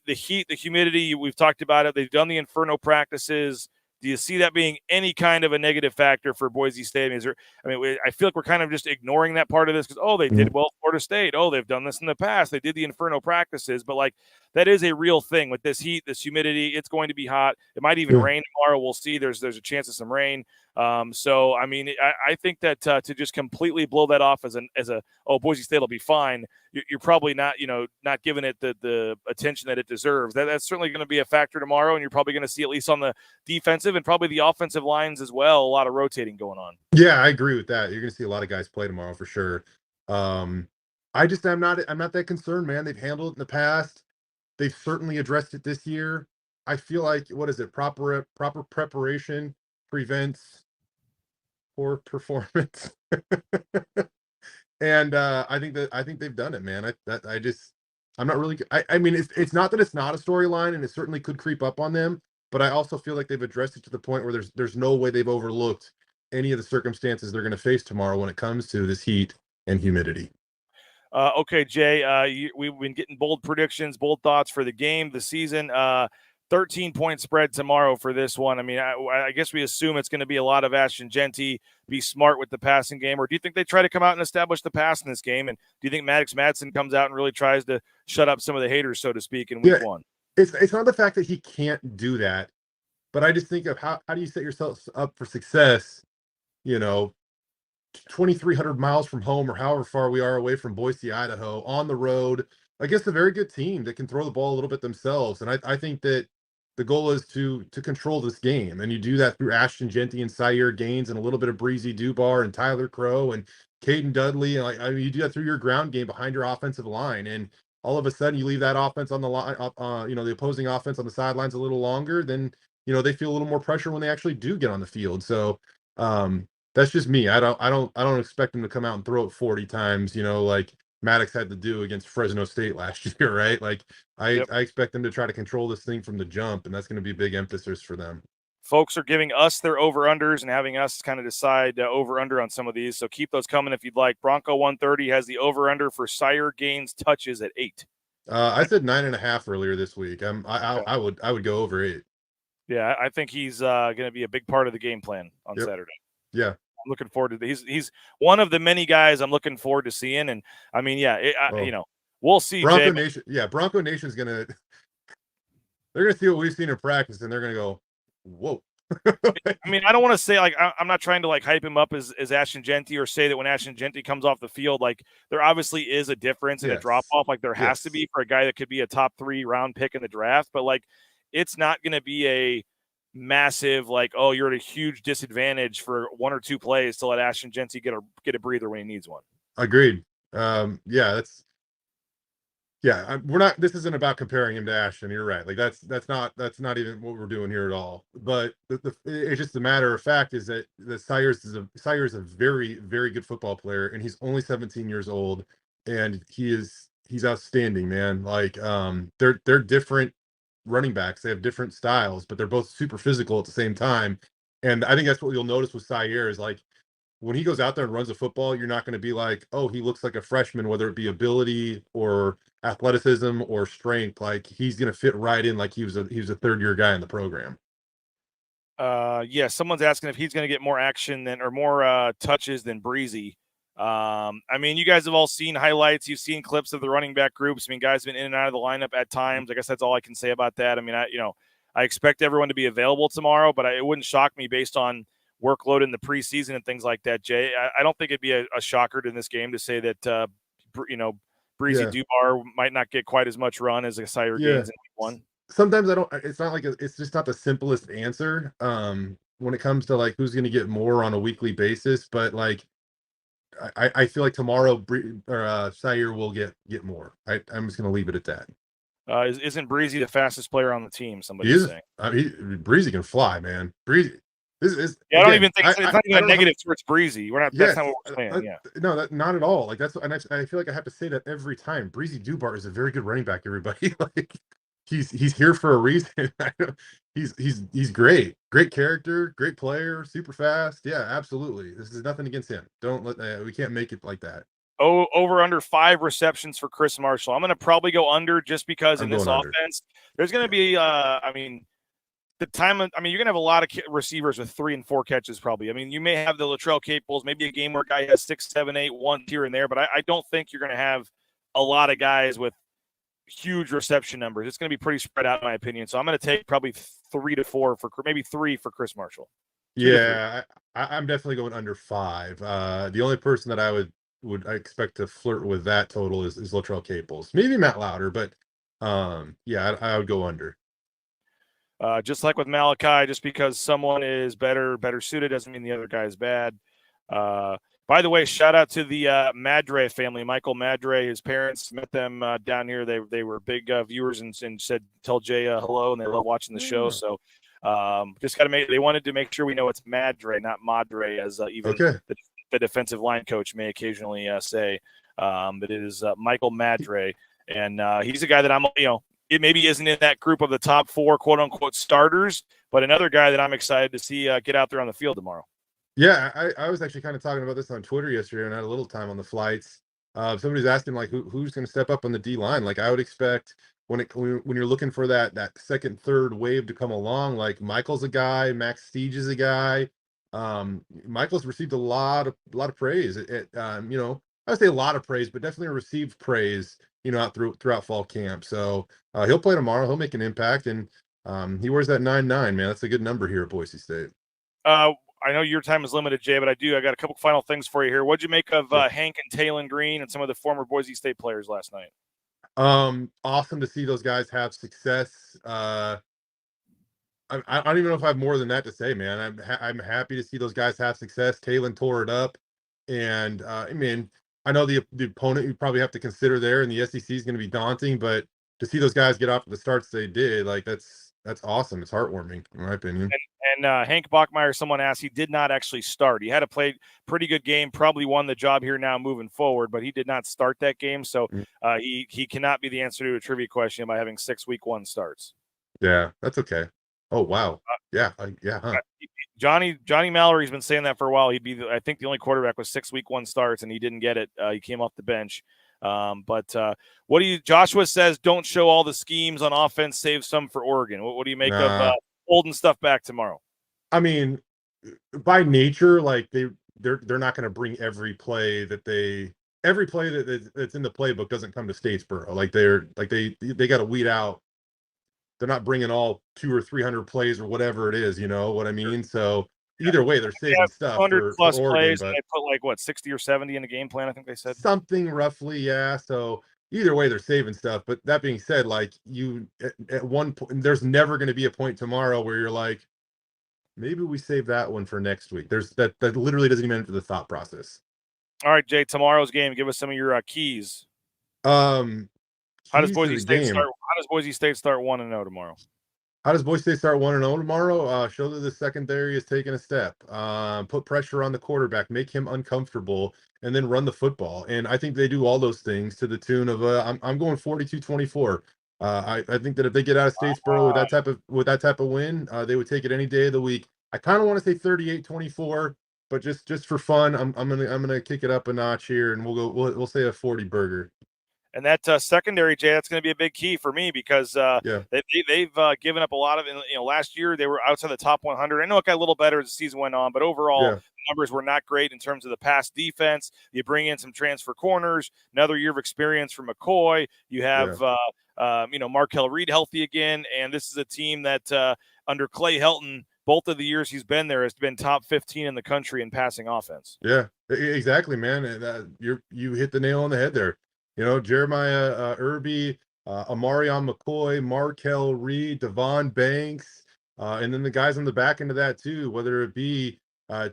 the heat, the humidity, we've talked about it. They've done the Inferno practices. Do you see that being any kind of a negative factor for Boise State? I feel like we're kind of just ignoring that part of this because, they did well at Florida State. They've done this in the past. They did the Inferno practices. But, that is a real thing with this heat, this humidity. It's going to be hot. It might even rain tomorrow. We'll see. There's a chance of some rain. I think that to just completely blow that off as Boise State will be fine, you're probably not giving it the attention that it deserves. That's certainly going to be a factor tomorrow, and you're probably going to see, at least on the defensive and probably the offensive lines as well, a lot of rotating going on. Yeah, I agree with that. You're going to see a lot of guys play tomorrow for sure. I'm not that concerned, man. They've handled it in the past. They've certainly addressed it this year. I feel like, what is it? Proper preparation prevents poor performance. And I think they've done it, man. I'm not really. I mean, it's not that it's not a storyline, and it certainly could creep up on them. But I also feel like they've addressed it to the point where there's no way they've overlooked any of the circumstances they're going to face tomorrow when it comes to this heat and humidity. Okay, Jay, we've been getting bold predictions, bold thoughts for the game, the season. 13-point spread tomorrow for this one. I mean, I guess we assume it's going to be a lot of Ashton Genty, be smart with the passing game, or do you think they try to come out and establish the pass in this game? And do you think Maddox Madsen comes out and really tries to shut up some of the haters, so to speak, in week one? It's not the fact that he can't do that, but I just think of how do you set yourself up for success, 2,300 miles from home or however far we are away from Boise, Idaho, on the road against a very good team that can throw the ball a little bit themselves. And I think that the goal is to control this game, and you do that through Ashton Genty and Syer Gaines and a little bit of Breezy Dubar and Tyler Crow and Caden Dudley. And I mean, you do that through your ground game behind your offensive line, and all of a sudden you leave that offense on the line, the opposing offense on the sidelines a little longer. Then they feel a little more pressure when they actually do get on the field. So that's just me. I don't expect them to come out and throw it 40 times, like Maddox had to do against Fresno State last year, right? Like I expect them to try to control this thing from the jump, and that's going to be a big emphasis for them. Folks are giving us their over-unders and having us kind of decide over-under on some of these, so keep those coming if you'd like. Bronco 130 has the over-under for Syer Gaines touches at 8. I said 9.5 earlier this week. I would go over 8. Yeah, I think he's going to be a big part of the game plan on Saturday. Yeah. I'm looking forward to he's one of the many guys I'm looking forward to seeing. And I mean, we'll see. Bronco Nation. Yeah. Bronco Nation's they're going to see what we've seen in practice, and they're going to go, whoa. I mean, I don't want to say I'm not trying to hype him up as Ashton Genty, or say that when Ashton Genty comes off the field, there obviously is a difference and a drop off. There has to be for a guy that could be a top 3 round pick in the draft, but it's not going to be a massive you're at a huge disadvantage for 1 or 2 plays to let Ashton Genty get a breather when he needs one. Agreed. We're not. This isn't about comparing him to Ashton. You're right. That's not even what we're doing here at all. But it's just a matter of fact is that Syer is a very, very good football player, and he's only 17 years old, and he's outstanding, man. They're different running backs. They have different styles, but they're both super physical at the same time. And I think that's what you'll notice with Syer is when he goes out there and runs the football, you're not going to be like, oh, he looks like a freshman, whether it be ability or athleticism or strength. He's going to fit right in he was a 3rd-year guy in the program. Someone's asking if he's going to get more action or more touches than Breezy. I mean, you guys have all seen highlights. You've seen clips of the running back groups. I mean, guys have been in and out of the lineup at times. I guess that's all I can say about that. I mean, I expect everyone to be available tomorrow, but it wouldn't shock me based on workload in the preseason and things like that, Jay. I don't think it'd be a shocker in this game to say that, Breezy Dubar might not get quite as much run as a Syer Gaines in week 1. Sometimes it's not it's just not the simplest answer when it comes to who's going to get more on a weekly basis. But I feel like tomorrow Syer will get more. I'm just going to leave it at that. Isn't Breezy the fastest player on the team? Somebody's saying. I mean, Breezy can fly, man. Breezy. I don't even think it's not even a negative towards Breezy. We're not. That's not what we're saying. No, not at all. And I feel like I have to say that every time. Breezy Dubar is a very good running back. Everybody, he's here for a reason. he's great character, great player, super fast. Yeah, absolutely. This is nothing against him. We can't make it like that. Over under 5 receptions for Chris Marshall. I'm going to probably go under just because in this offense, there's going to be you're going to have a lot of receivers with 3 and 4 catches probably. I mean, you may have the Latrell Capels, maybe a game where a guy has 6, 7, 8, 1 here and there, but I don't think you're going to have a lot of guys with huge reception numbers. It's going to be pretty spread out in my opinion. So I'm going to take probably 3 to 4 maybe 3 for Chris Marshall. Yeah, I'm definitely going under 5. The only person that I would expect to flirt with that total is Latrell Capels. Maybe Matt Lauder, but I would go under. Just like with Malachi, just because someone is better suited doesn't mean the other guy is bad. By the way, shout out to the Madre family. Michael Madre, his parents, met them down here. They were big viewers and said, tell Jay hello, and they love watching the show. So just got to they wanted to make sure we know it's Madre, not Madre, as even the defensive line coach may occasionally say. But it is Michael Madre, and he's a guy that it maybe isn't in that group of the top 4 quote unquote starters, but another guy that I'm excited to see get out there on the field tomorrow. Yeah, I was actually kind of talking about this on Twitter yesterday, and I had a little time on the flights. Somebody's asking like who's going to step up on the D line. Like I would expect when you're looking for that second, third wave to come along, like Michael's a guy, Max Siege is a guy. Michael's received a lot of praise. I would say a lot of praise, but definitely received praise, out throughout fall camp. So he'll play tomorrow. He'll make an impact, and he wears that 9-9, man. That's a good number here at Boise State. I know your time is limited, Jay, but I got a couple final things for you here. What'd you make of Hank and Talon Green and some of the former Boise State players last night? Awesome to see those guys have success. I don't even know if I have more than that to say, man. I'm happy to see those guys have success. Talon tore it up, and I know the opponent you probably have to consider there, and the SEC is going to be daunting, but to see those guys get off the starts they did, like that's awesome. It's heartwarming, in my opinion. And Hank Bachmeyer, someone asked, he did not actually start. He had to play pretty good game, probably won the job here now moving forward, but he did not start that game. So he cannot be the answer to a trivia question by having 6 week 1 starts. Yeah, that's okay. Oh, wow. Huh? Johnny Mallory's been saying that for a while. He'd be, I think, the only quarterback with 6 week 1 starts, and he didn't get it. He came off the bench. Joshua says, don't show all the schemes on offense, save some for Oregon. What do you make of holding stuff back tomorrow? I mean, by nature, like they're not going to bring every play that's in the playbook doesn't come to Statesboro. Like they got to weed out. They're not bringing all 200 or 300 plays or whatever it is. You know what I mean? So either way, they're saving stuff. 100 plus for Oregon, plays. And they put 60 or 70 in the game plan. I think they said something roughly. Yeah. So either way, they're saving stuff. But that being said, like at one point, there's never going to be a point tomorrow where you're like, maybe we save that one for next week. That literally doesn't even enter the thought process. All right, Jay, tomorrow's game. Give us some of your keys. How does Boise State start? How does Boise State start 1-0 tomorrow? How does Boise State start 1-0 tomorrow? Show that the secondary is taking a step. Put pressure on the quarterback, make him uncomfortable, and then run the football. And I think they do all those things to the tune of I'm going 42-24. I think that if they get out of Statesboro with that type of win, they would take it any day of the week. I kind of want to say 38-24, but just for fun, I'm gonna kick it up a notch here, and we'll say a 40 burger. And that secondary, Jay, that's going to be a big key for me because they've given up a lot of. Last year they were outside the top 100. I know it got a little better as the season went on, but overall the numbers were not great in terms of the pass defense. You bring in some transfer corners, another year of experience from McCoy. You have Markel Reed healthy again, and this is a team that under Clay Helton, both of the years he's been there, has been top 15 in the country in passing offense. Yeah, exactly, man. You hit the nail on the head there. Jeremiah Irby, Amarion McCoy, Markel Reed, Devon Banks, and then the guys on the back end of that too, whether it be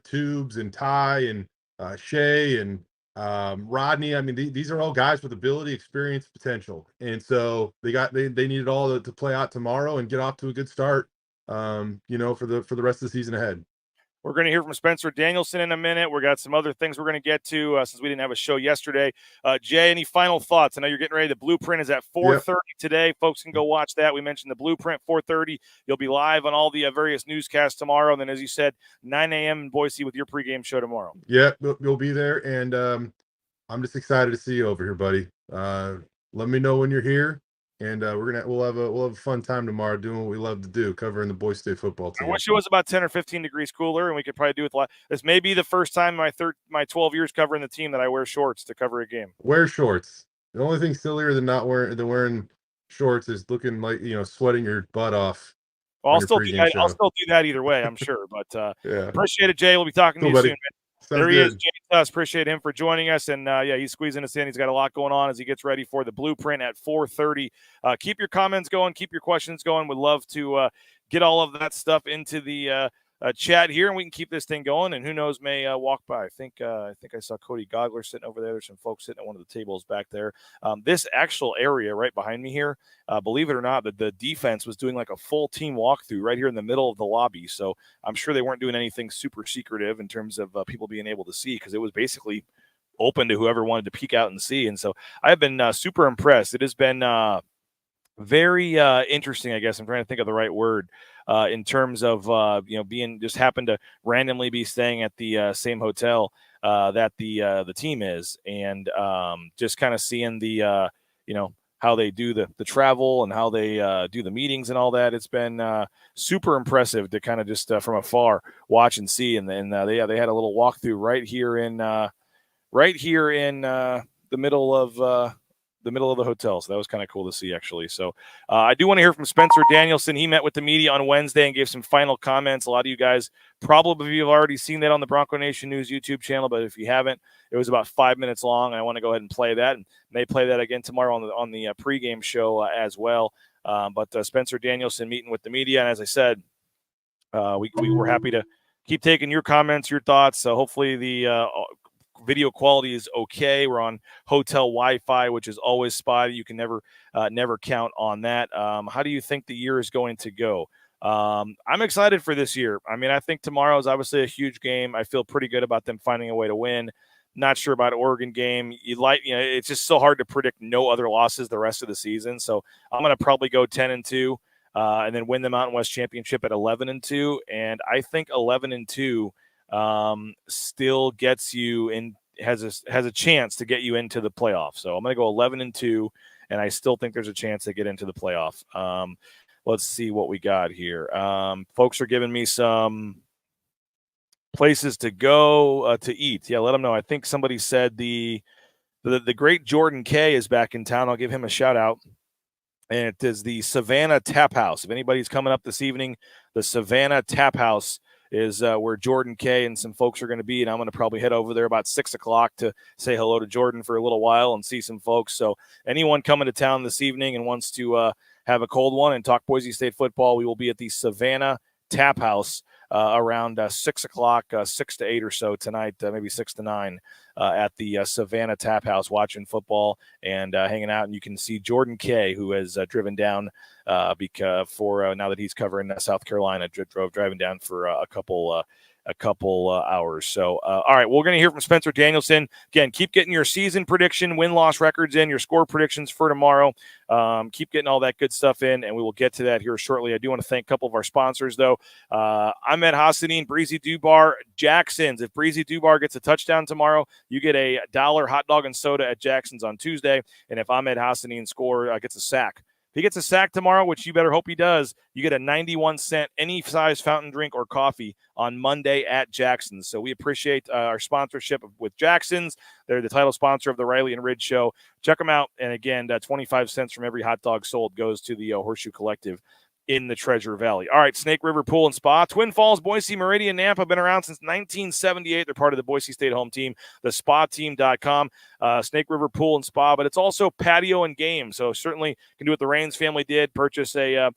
Tubes and Ty and Shea and Rodney. I mean, these are all guys with ability, experience, potential. And so they needed all to play out tomorrow and get off to a good start, for the rest of the season ahead. We're going to hear from Spencer Danielson in a minute. We got some other things we're going to get to since we didn't have a show yesterday. Jay, any final thoughts? I know you're getting ready. The Blueprint is at 4:30 today. Folks can go watch that. We mentioned the Blueprint, 4:30. You'll be live on all the various newscasts tomorrow. And then, as you said, 9 a.m. in Boise with your pregame show tomorrow. Yeah, you'll be there. And I'm just excited to see you over here, buddy. Let me know when you're here. And we'll have a fun time tomorrow doing what we love to do, covering the Boise State football team. I wish it was about 10 or 15 degrees cooler, and we could probably do it. This may be the first time in my 12 years covering the team that I wear shorts to cover a game. Wear shorts. The only thing sillier than wearing shorts is looking like sweating your butt off. Well, I'll still do that either way, I'm sure. But appreciate it, Jay. We'll be talking to you soon, man. There he is, Jay Tust. Appreciate him for joining us. And, he's squeezing us in. He's got a lot going on as he gets ready for the Blueprint at 4:30. Keep your comments going. Keep your questions going. Would love to get all of that stuff into the chat here, and we can keep this thing going. And who knows, may walk by. I think I saw Cody Gogler sitting over there. There's some folks sitting at one of the tables back there. This actual area right behind me here, believe it or not, the defense was doing like a full team walkthrough right here in the middle of the lobby. So I'm sure they weren't doing anything super secretive in terms of people being able to see, because it was basically open to whoever wanted to peek out and see. And so I've been super impressed. It has been very interesting, I guess. I'm trying to think of the right word in terms of being just happened to randomly be staying at the same hotel that the team is, and just kind of seeing the how they do the travel and how they do the meetings and all that. It's been super impressive to kind of just from afar watch and see. And then they had a little walkthrough right here in the middle of the hotel. So that was kind of cool to see, actually. So I do want to hear from Spencer Danielson. He met with the media on Wednesday and gave some final comments. A lot of you guys probably have already seen that on the Bronco Nation News YouTube channel, but if you haven't, it was about 5 minutes long. I want to go ahead and play that, and they play that again tomorrow on the pregame show as well. But Spencer Danielson meeting with the media, and as I said, we were happy to keep taking your comments, your thoughts. So hopefully the video quality is okay. We're on hotel Wi-Fi, which is always spotty. You can never count on that. How do you think the year is going to go? I'm excited for this year. I mean, I think tomorrow is obviously a huge game. I feel pretty good about them finding a way to win. Not sure about Oregon game. It's just so hard to predict no other losses the rest of the season. So I'm going to probably go 10-2 and then win the Mountain West Championship at 11-2. And I think 11-2 still gets you in, has a chance to get you into the playoff. So I'm going to go 11-2, and I still think there's a chance to get into the playoff. Let's see what we got here. Folks are giving me some places to go to eat. Yeah, let them know. I think somebody said the great Jordan K is back in town. I'll give him a shout out. And it is the Savannah Tap House. If anybody's coming up this evening, the Savannah Tap House is where Jordan K and some folks are going to be, and I'm going to probably head over there about 6 o'clock to say hello to Jordan for a little while and see some folks. So anyone coming to town this evening and wants to have a cold one and talk Boise State football, we will be at the Savannah Tap House around 6 o'clock, 6 to 8 or so tonight, maybe 6 to 9 at the Savannah Tap House, watching football and hanging out. And you can see Jordan K, who has driven down for now that he's covering South Carolina, driving down for a couple hours. So, all right, we're going to hear from Spencer Danielson. Again, keep getting your season prediction, win-loss records in, your score predictions for tomorrow. Keep getting all that good stuff in, and we will get to that here shortly. I do want to thank a couple of our sponsors, though. Ahmed Hassanin, Breezy Dubar, Jackson's. If Breezy Dubar gets a touchdown tomorrow, you get a $1 hot dog and soda at Jackson's on Tuesday. And if Ahmed Hassanin gets a sack, if he gets a sack tomorrow, which you better hope he does, you get a 91-cent any size fountain drink or coffee on Monday at Jackson's. So we appreciate our sponsorship with Jackson's. They're the title sponsor of the Riley and Ridge Show. Check them out. And again, 25 cents from every hot dog sold goes to the Horseshoe Collective in the Treasure Valley. All right, Snake River Pool and Spa. Twin Falls, Boise, Meridian, Nampa have been around since 1978. They're part of the Boise State home team, the spateam.com. Snake River Pool and Spa, but it's also patio and game. So certainly can do what the Raines family did, purchase a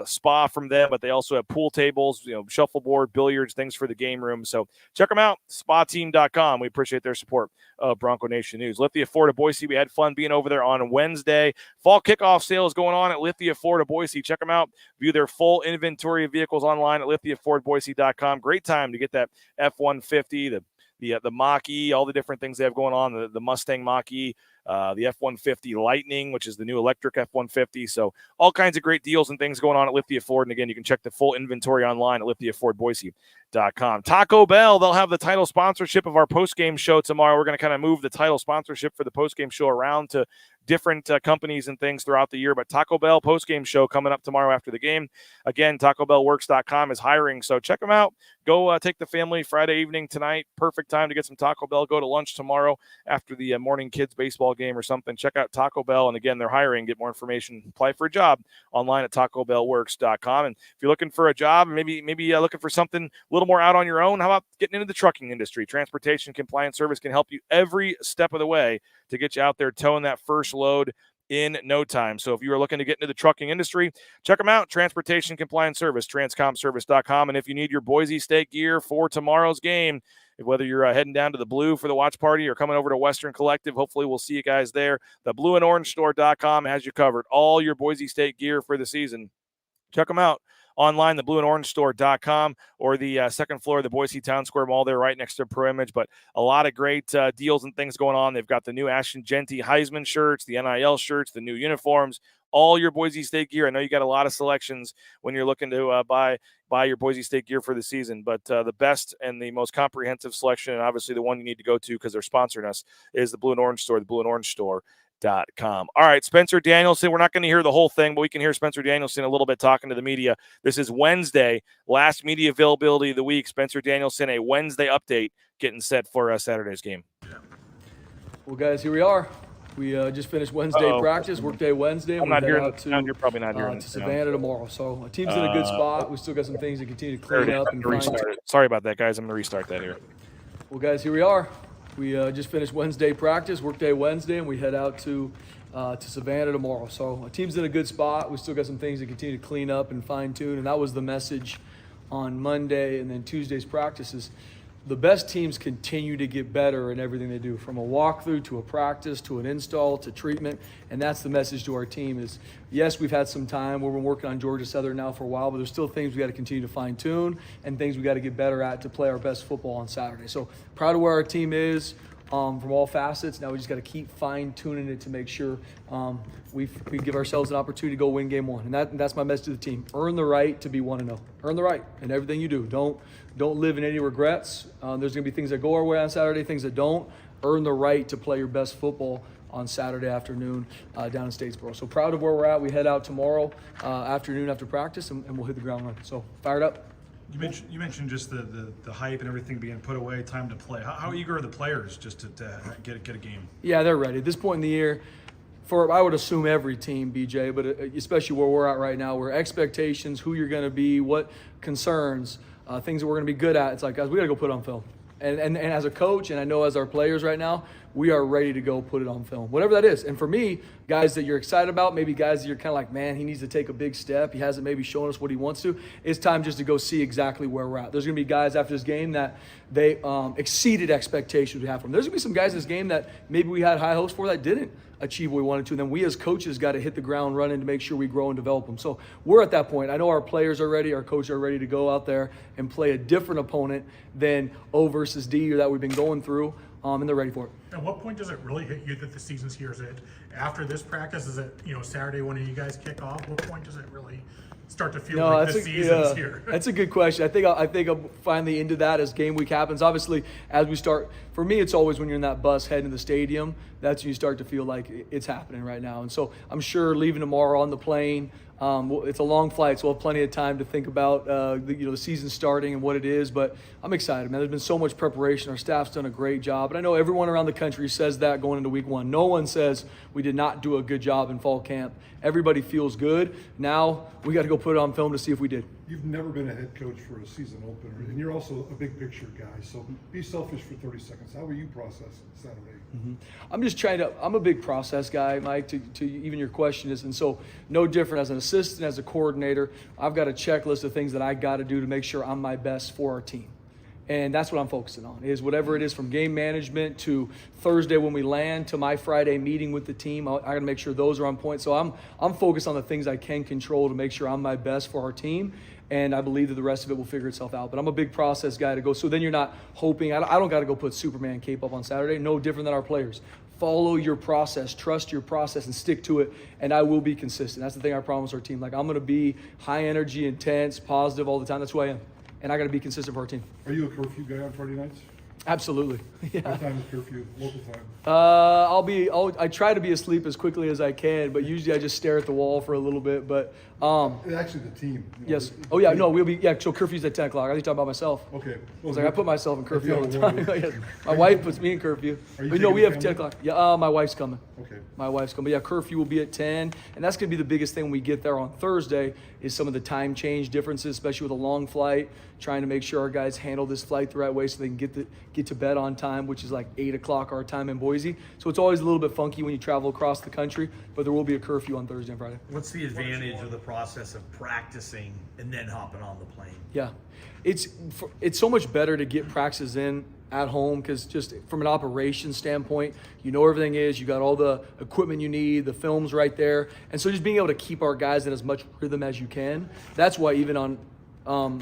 spa from them, but they also have pool tables, shuffleboard, billiards, things for the game room. So check them out, spateam.com. We appreciate their support of Bronco Nation News. Lithia Ford of Boise, we had fun being over there on Wednesday. Fall kickoff sale is going on at Lithia Ford of Boise. Check them out. View their full inventory of vehicles online at lithiafordboise.com. Great time to get that F-150, the Mach-E, all the different things they have going on, the Mustang Mach-E, the F-150 Lightning, which is the new electric F-150. So all kinds of great deals and things going on at Lithia Ford. And again, you can check the full inventory online at lithiafordboise.com. Taco Bell, they'll have the title sponsorship of our postgame show tomorrow. We're going to kind of move the title sponsorship for the postgame show around to different companies and things throughout the year. But Taco Bell postgame show coming up tomorrow after the game. Again, TacoBellWorks.com is hiring, so check them out. Go take the family Friday evening tonight. Perfect time to get some Taco Bell. Go to lunch tomorrow after the morning kids baseball game or something. Check out Taco Bell. And again, they're hiring. Get more information. Apply for a job online at TacoBellWorks.com. And if you're looking for a job, maybe looking for something a little more out on your own, how about getting into the trucking industry? Transportation Compliance Service can help you every step of the way to get you out there towing that first load in no time. So if you are looking to get into the trucking industry, check them out. Transportation Compliance Service, transcomservice.com. And if you need your Boise State gear for tomorrow's game, whether you're heading down to the Blue for the watch party or coming over to Western Collective, hopefully we'll see you guys there. The blueandorangestore.com has you covered. All your Boise State gear for the season. Check them out online, the blueandorangestore.com, or the second floor of the Boise Town Square Mall. They're right next to Pro Image, but a lot of great deals and things going on. They've got the new Ashton Genty Heisman shirts, the NIL shirts, the new uniforms, all your Boise State gear. I know you got a lot of selections when you're looking to buy your Boise State gear for the season, but the best and the most comprehensive selection, and obviously the one you need to go to because they're sponsoring us, is the Blue and Orange Store, the blueandorangestore.com. All right, Spencer Danielson. We're not going to hear the whole thing, but we can hear Spencer Danielson a little bit talking to the media. This is Wednesday, last media availability of the week. Spencer Danielson, a Wednesday update, getting set for Saturday's game. Well, guys, here we are. We just finished Wednesday practice, workday Wednesday. I'm not hearing the sound. You're probably not hearing to Savannah tomorrow. So our team's in a good spot. We still got some things to continue to clean up and restart it. Sorry about that, guys. I'm going to restart that here. Well, guys, here we are. We just finished Wednesday practice, workday Wednesday, and we head out to Savannah tomorrow. So our team's in a good spot. We still got some things to continue to clean up and fine tune, and that was the message on Monday and then Tuesday's practices. The best teams continue to get better in everything they do, from a walkthrough to a practice to an install to treatment, and that's the message to our team is, yes, we've had some time. We've been working on Georgia Southern now for a while, but there's still things we got to continue to fine tune and things we got to get better at to play our best football on Saturday. So proud of where our team is from all facets. Now we just got to keep fine tuning it to make sure we give ourselves an opportunity to go win game one. And that's my message to the team. Earn the right to be 1-0. Earn the right in everything you do. Don't live in any regrets. There's going to be things that go our way on Saturday, things that don't. Earn the right to play your best football on Saturday afternoon down in Statesboro. So proud of where we're at. We head out tomorrow afternoon after practice, and we'll hit the ground running. So fired up. You mentioned just the hype and everything being put away, time to play. How eager are the players just to get a game? Yeah, they're ready. At this point in the year, for I would assume every team, BJ, but especially where we're at right now, where expectations, who you're going to be, what concerns, things that we're going to be good at, it's like, guys, we got to go put it on film. And as a coach, and I know as our players right now, we are ready to go put it on film, whatever that is. And for me, guys that you're excited about, maybe guys that you're kind of like, man, he needs to take a big step. He hasn't maybe shown us what he wants to. It's time just to go see exactly where we're at. There's going to be guys after this game that they exceeded expectations we have from them. There's going to be some guys in this game that maybe we had high hopes for that didn't achieve what we wanted to. And then we as coaches got to hit the ground running to make sure we grow and develop them. So we're at that point. I know our players are ready. Our coaches are ready to go out there and play a different opponent than O versus D that we've been going through. And they're ready for it. At what point does it really hit you that the season's here? Is it after this practice? Is it Saturday when you guys kick off? What point does it really start to feel like the season's here? That's a good question. I think I'm finally into that as game week happens. Obviously, as we start, for me, it's always when you're in that bus heading to the stadium, that's when you start to feel like it's happening right now. And so I'm sure leaving tomorrow on the plane, it's a long flight, so we'll have plenty of time to think about the season starting and what it is. But I'm excited, man. There's been so much preparation. Our staff's done a great job. And I know everyone around the country says that going into week one. No one says we did not do a good job in fall camp. Everybody feels good. Now we got to go put it on film to see if we did. You've never been a head coach for a season opener, and you're also a big picture guy. So be selfish for 30 seconds. How will you process Saturday? Mm-hmm. I'm a big process guy, Mike, to even your question is. And so no different as an assistant, as a coordinator, I've got a checklist of things that I got to do to make sure I'm my best for our team. And that's what I'm focusing on, is whatever it is from game management to Thursday when we land to my Friday meeting with the team. I got to make sure those are on point. So I'm focused on the things I can control to make sure I'm my best for our team. And I believe that the rest of it will figure itself out. But I'm a big process guy to go. So then you're not hoping. I don't got to go put Superman cape up on Saturday. No different than our players. Follow your process, trust your process, and stick to it, and I will be consistent. That's the thing I promise our team. Like, I'm going to be high energy, intense, positive all the time. That's who I am. And I got to be consistent for our team. Are you a curfew guy on Friday nights? Absolutely. Yeah. What time is curfew? Local time? I try to be asleep as quickly as I can, but usually I just stare at the wall for a little bit. But actually, the team. Yes. Oh yeah. No, we'll be. Yeah. So curfew's at 10 o'clock. I think talking about myself. Okay. Well, I put myself in curfew all the time. My wife puts me in curfew. But no, we have 10 o'clock. Yeah. My wife's coming. Okay. My wife's coming. But yeah, curfew will be at 10, and that's gonna be the biggest thing when we get there on Thursday. Is some of the time change differences, especially with a long flight. Trying to make sure our guys handle this flight the right way so they can get to bed on time, which is like 8 o'clock our time in Boise. So it's always a little bit funky when you travel across the country, but there will be a curfew on Thursday and Friday. What's the advantage of the process of practicing and then hopping on the plane? Yeah, it's so much better to get practices in at home, because just from an operations standpoint, you know everything is, you got all the equipment you need, the film's right there. And so just being able to keep our guys in as much rhythm as you can. That's why even on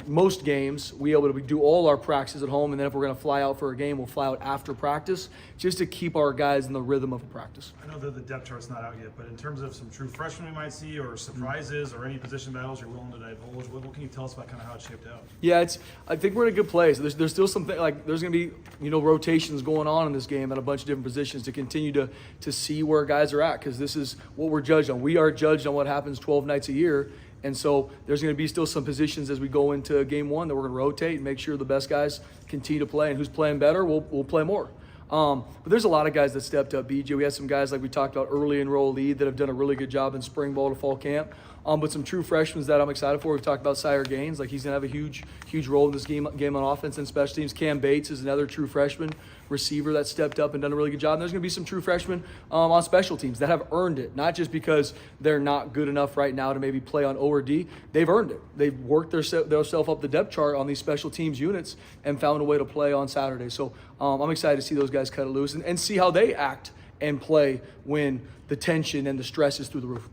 most games, we able to do all our practices at home, and then if we're going to fly out for a game, we'll fly out after practice just to keep our guys in the rhythm of a practice. I know that the depth chart's not out yet, but in terms of some true freshmen we might see, or surprises, or any position battles you're willing to divulge, what can you tell us about kind of how it shaped out? Yeah, I think we're in a good place. There's still something, like there's going to be rotations going on in this game at a bunch of different positions to continue to see where guys are at, because this is what we're judged on. We are judged on what happens 12 nights a year. And so there's going to be still some positions as we go into game one that we're going to rotate and make sure the best guys continue to play, and who's playing better, we'll play more. But there's a lot of guys that stepped up, BJ. We had some guys like we talked about early enrollee that have done a really good job in spring ball to fall camp. But some true freshmen that I'm excited for. We've talked about Sire Gaines, like he's going to have a huge role in this game on offense and special teams. Cam Bates is another true freshman receiver that stepped up and done a really good job. And there's going to be some true freshmen on special teams that have earned it, not just because they're not good enough right now to maybe play on O or D. They've earned it. They've worked themselves up the depth chart on these special teams units and found a way to play on Saturday. So I'm excited to see those guys cut it loose and see how they act and play when the tension and the stress is through the roof.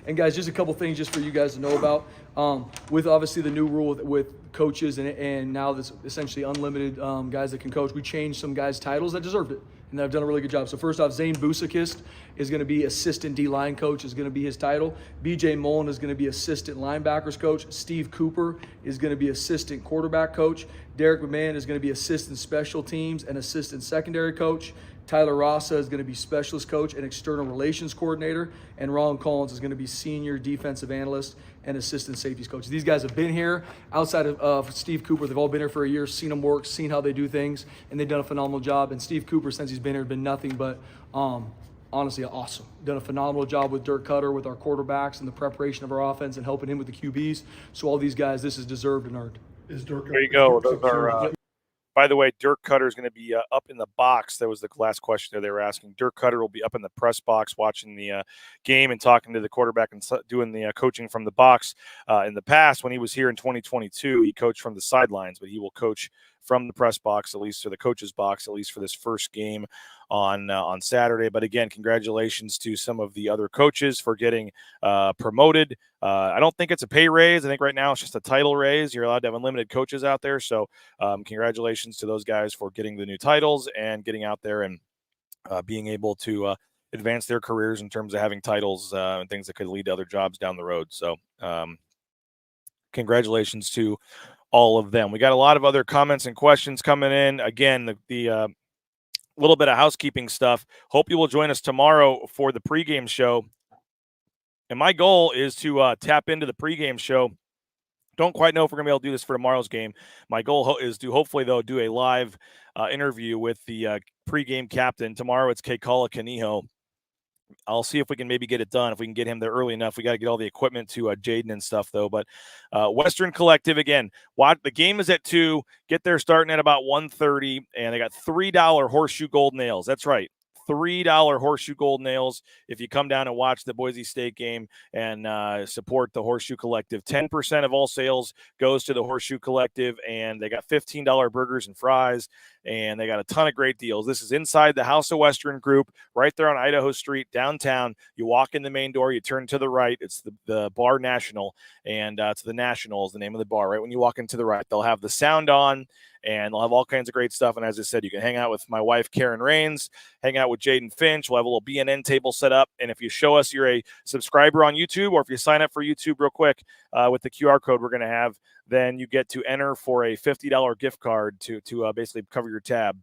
And guys, just a couple things just for you guys to know about. With obviously the new rule with coaches and now this essentially unlimited guys that can coach, we changed some guys' titles that deserved it and that have done a really good job. So first off, Zane Busakist is going to be assistant D-line coach, is going to be his title. BJ Mullen is going to be assistant linebackers coach. Steve Cooper is going to be assistant quarterback coach. Derek McMahon is going to be assistant special teams and assistant secondary coach. Tyler Rasa is going to be specialist coach and external relations coordinator, and Ron Collins is going to be senior defensive analyst and assistant safeties coach. These guys have been here outside of Steve Cooper. They've all been here for a year, seen them work, seen how they do things, and they've done a phenomenal job. And Steve Cooper, since he's been here, has been nothing but honestly awesome. Done a phenomenal job with Dirk Cutter, with our quarterbacks and the preparation of our offense and helping him with the QBs. So all these guys, this is deserved and earned. Is Dirk? There you go. Those are. By the way, Dirk Cutter is going to be up in the box. That was the last question that they were asking. Dirk Cutter will be up in the press box watching the game and talking to the quarterback and doing the coaching from the box. In the past, when he was here in 2022, he coached from the sidelines, but he will coach from the press box, at least, or the coach's box, at least for this first game on Saturday. But again, congratulations to some of the other coaches for getting promoted. I don't think it's a pay raise. I think right now it's just a title raise. You're allowed to have unlimited coaches out there. So congratulations to those guys for getting the new titles and getting out there and being able to advance their careers in terms of having titles and things that could lead to other jobs down the road. So congratulations to all of them. We got a lot of other comments and questions coming in. Again, the little bit of housekeeping stuff. Hope you will join us tomorrow for the pregame show. And my goal is to tap into the pregame show. Don't quite know if we're going to be able to do this for tomorrow's game. My goal is to hopefully, though, do a live interview with the pregame captain. Tomorrow it's Kekala Kaniho. I'll see if we can maybe get it done. If we can get him there early enough, we got to get all the equipment to Jaden and stuff, though. But Western Collective, again, the game is at 2. Get there starting at about 1:30, and they got $3 horseshoe gold nails. That's right. $3 horseshoe gold nails if you come down and watch the Boise State game and support the Horseshoe Collective. 10% of all sales goes to the Horseshoe Collective, and they got $15 burgers and fries, and they got a ton of great deals. This is inside the House of Western Group, right there on Idaho Street, downtown. You walk in the main door, you turn to the right. It's the Bar National, and it's the National is the name of the bar. Right when you walk into the right, they'll have the sound on, and they'll have all kinds of great stuff. And as I said, you can hang out with my wife, Karen Rains, hang out with Jaden Finch. We'll have a little BNN table set up. And if you show us you're a subscriber on YouTube, or if you sign up for YouTube real quick with the QR code we're going to have, then you get to enter for a $50 gift card to basically cover your tab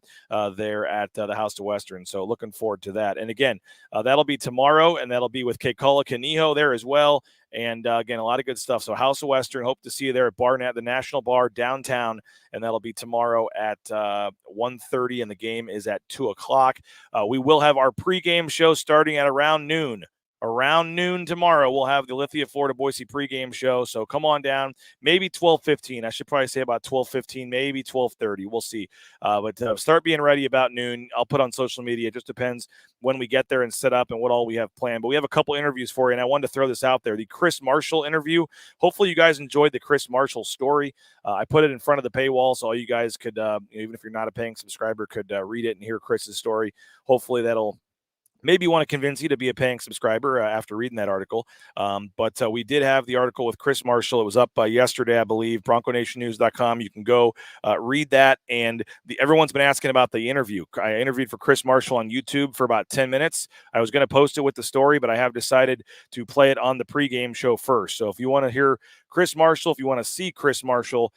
there at the House of Western. So looking forward to that. And again, that'll be tomorrow, and that'll be with Kekala Kaniho there as well. And again, a lot of good stuff. So House of Western, hope to see you there at Barnett, the National Bar downtown. And that'll be tomorrow at 1:30, and the game is at 2 o'clock. We will have our pregame show starting at around noon. around noon tomorrow, we'll have the Lithia Florida Boise pregame show. So come on down, maybe 12:15. I should probably say about 12:15, maybe 12:30. We'll see. But start being ready about noon. I'll put on social media. It just depends when we get there and set up and what all we have planned. But we have a couple interviews for you, and I wanted to throw this out there. The Chris Marshall interview. Hopefully you guys enjoyed the Chris Marshall story. I put it in front of the paywall so all you guys could, even if you're not a paying subscriber, could read it and hear Chris's story. Hopefully that'll maybe want to convince you to be a paying subscriber after reading that article. But we did have the article with Chris Marshall. It was up yesterday, I believe, BroncoNationNews.com. You can go read that. And everyone's been asking about the interview. I interviewed for Chris Marshall on YouTube for about 10 minutes. I was going to post it with the story, but I have decided to play it on the pregame show first. So if you want to hear Chris Marshall, if you want to see Chris Marshall,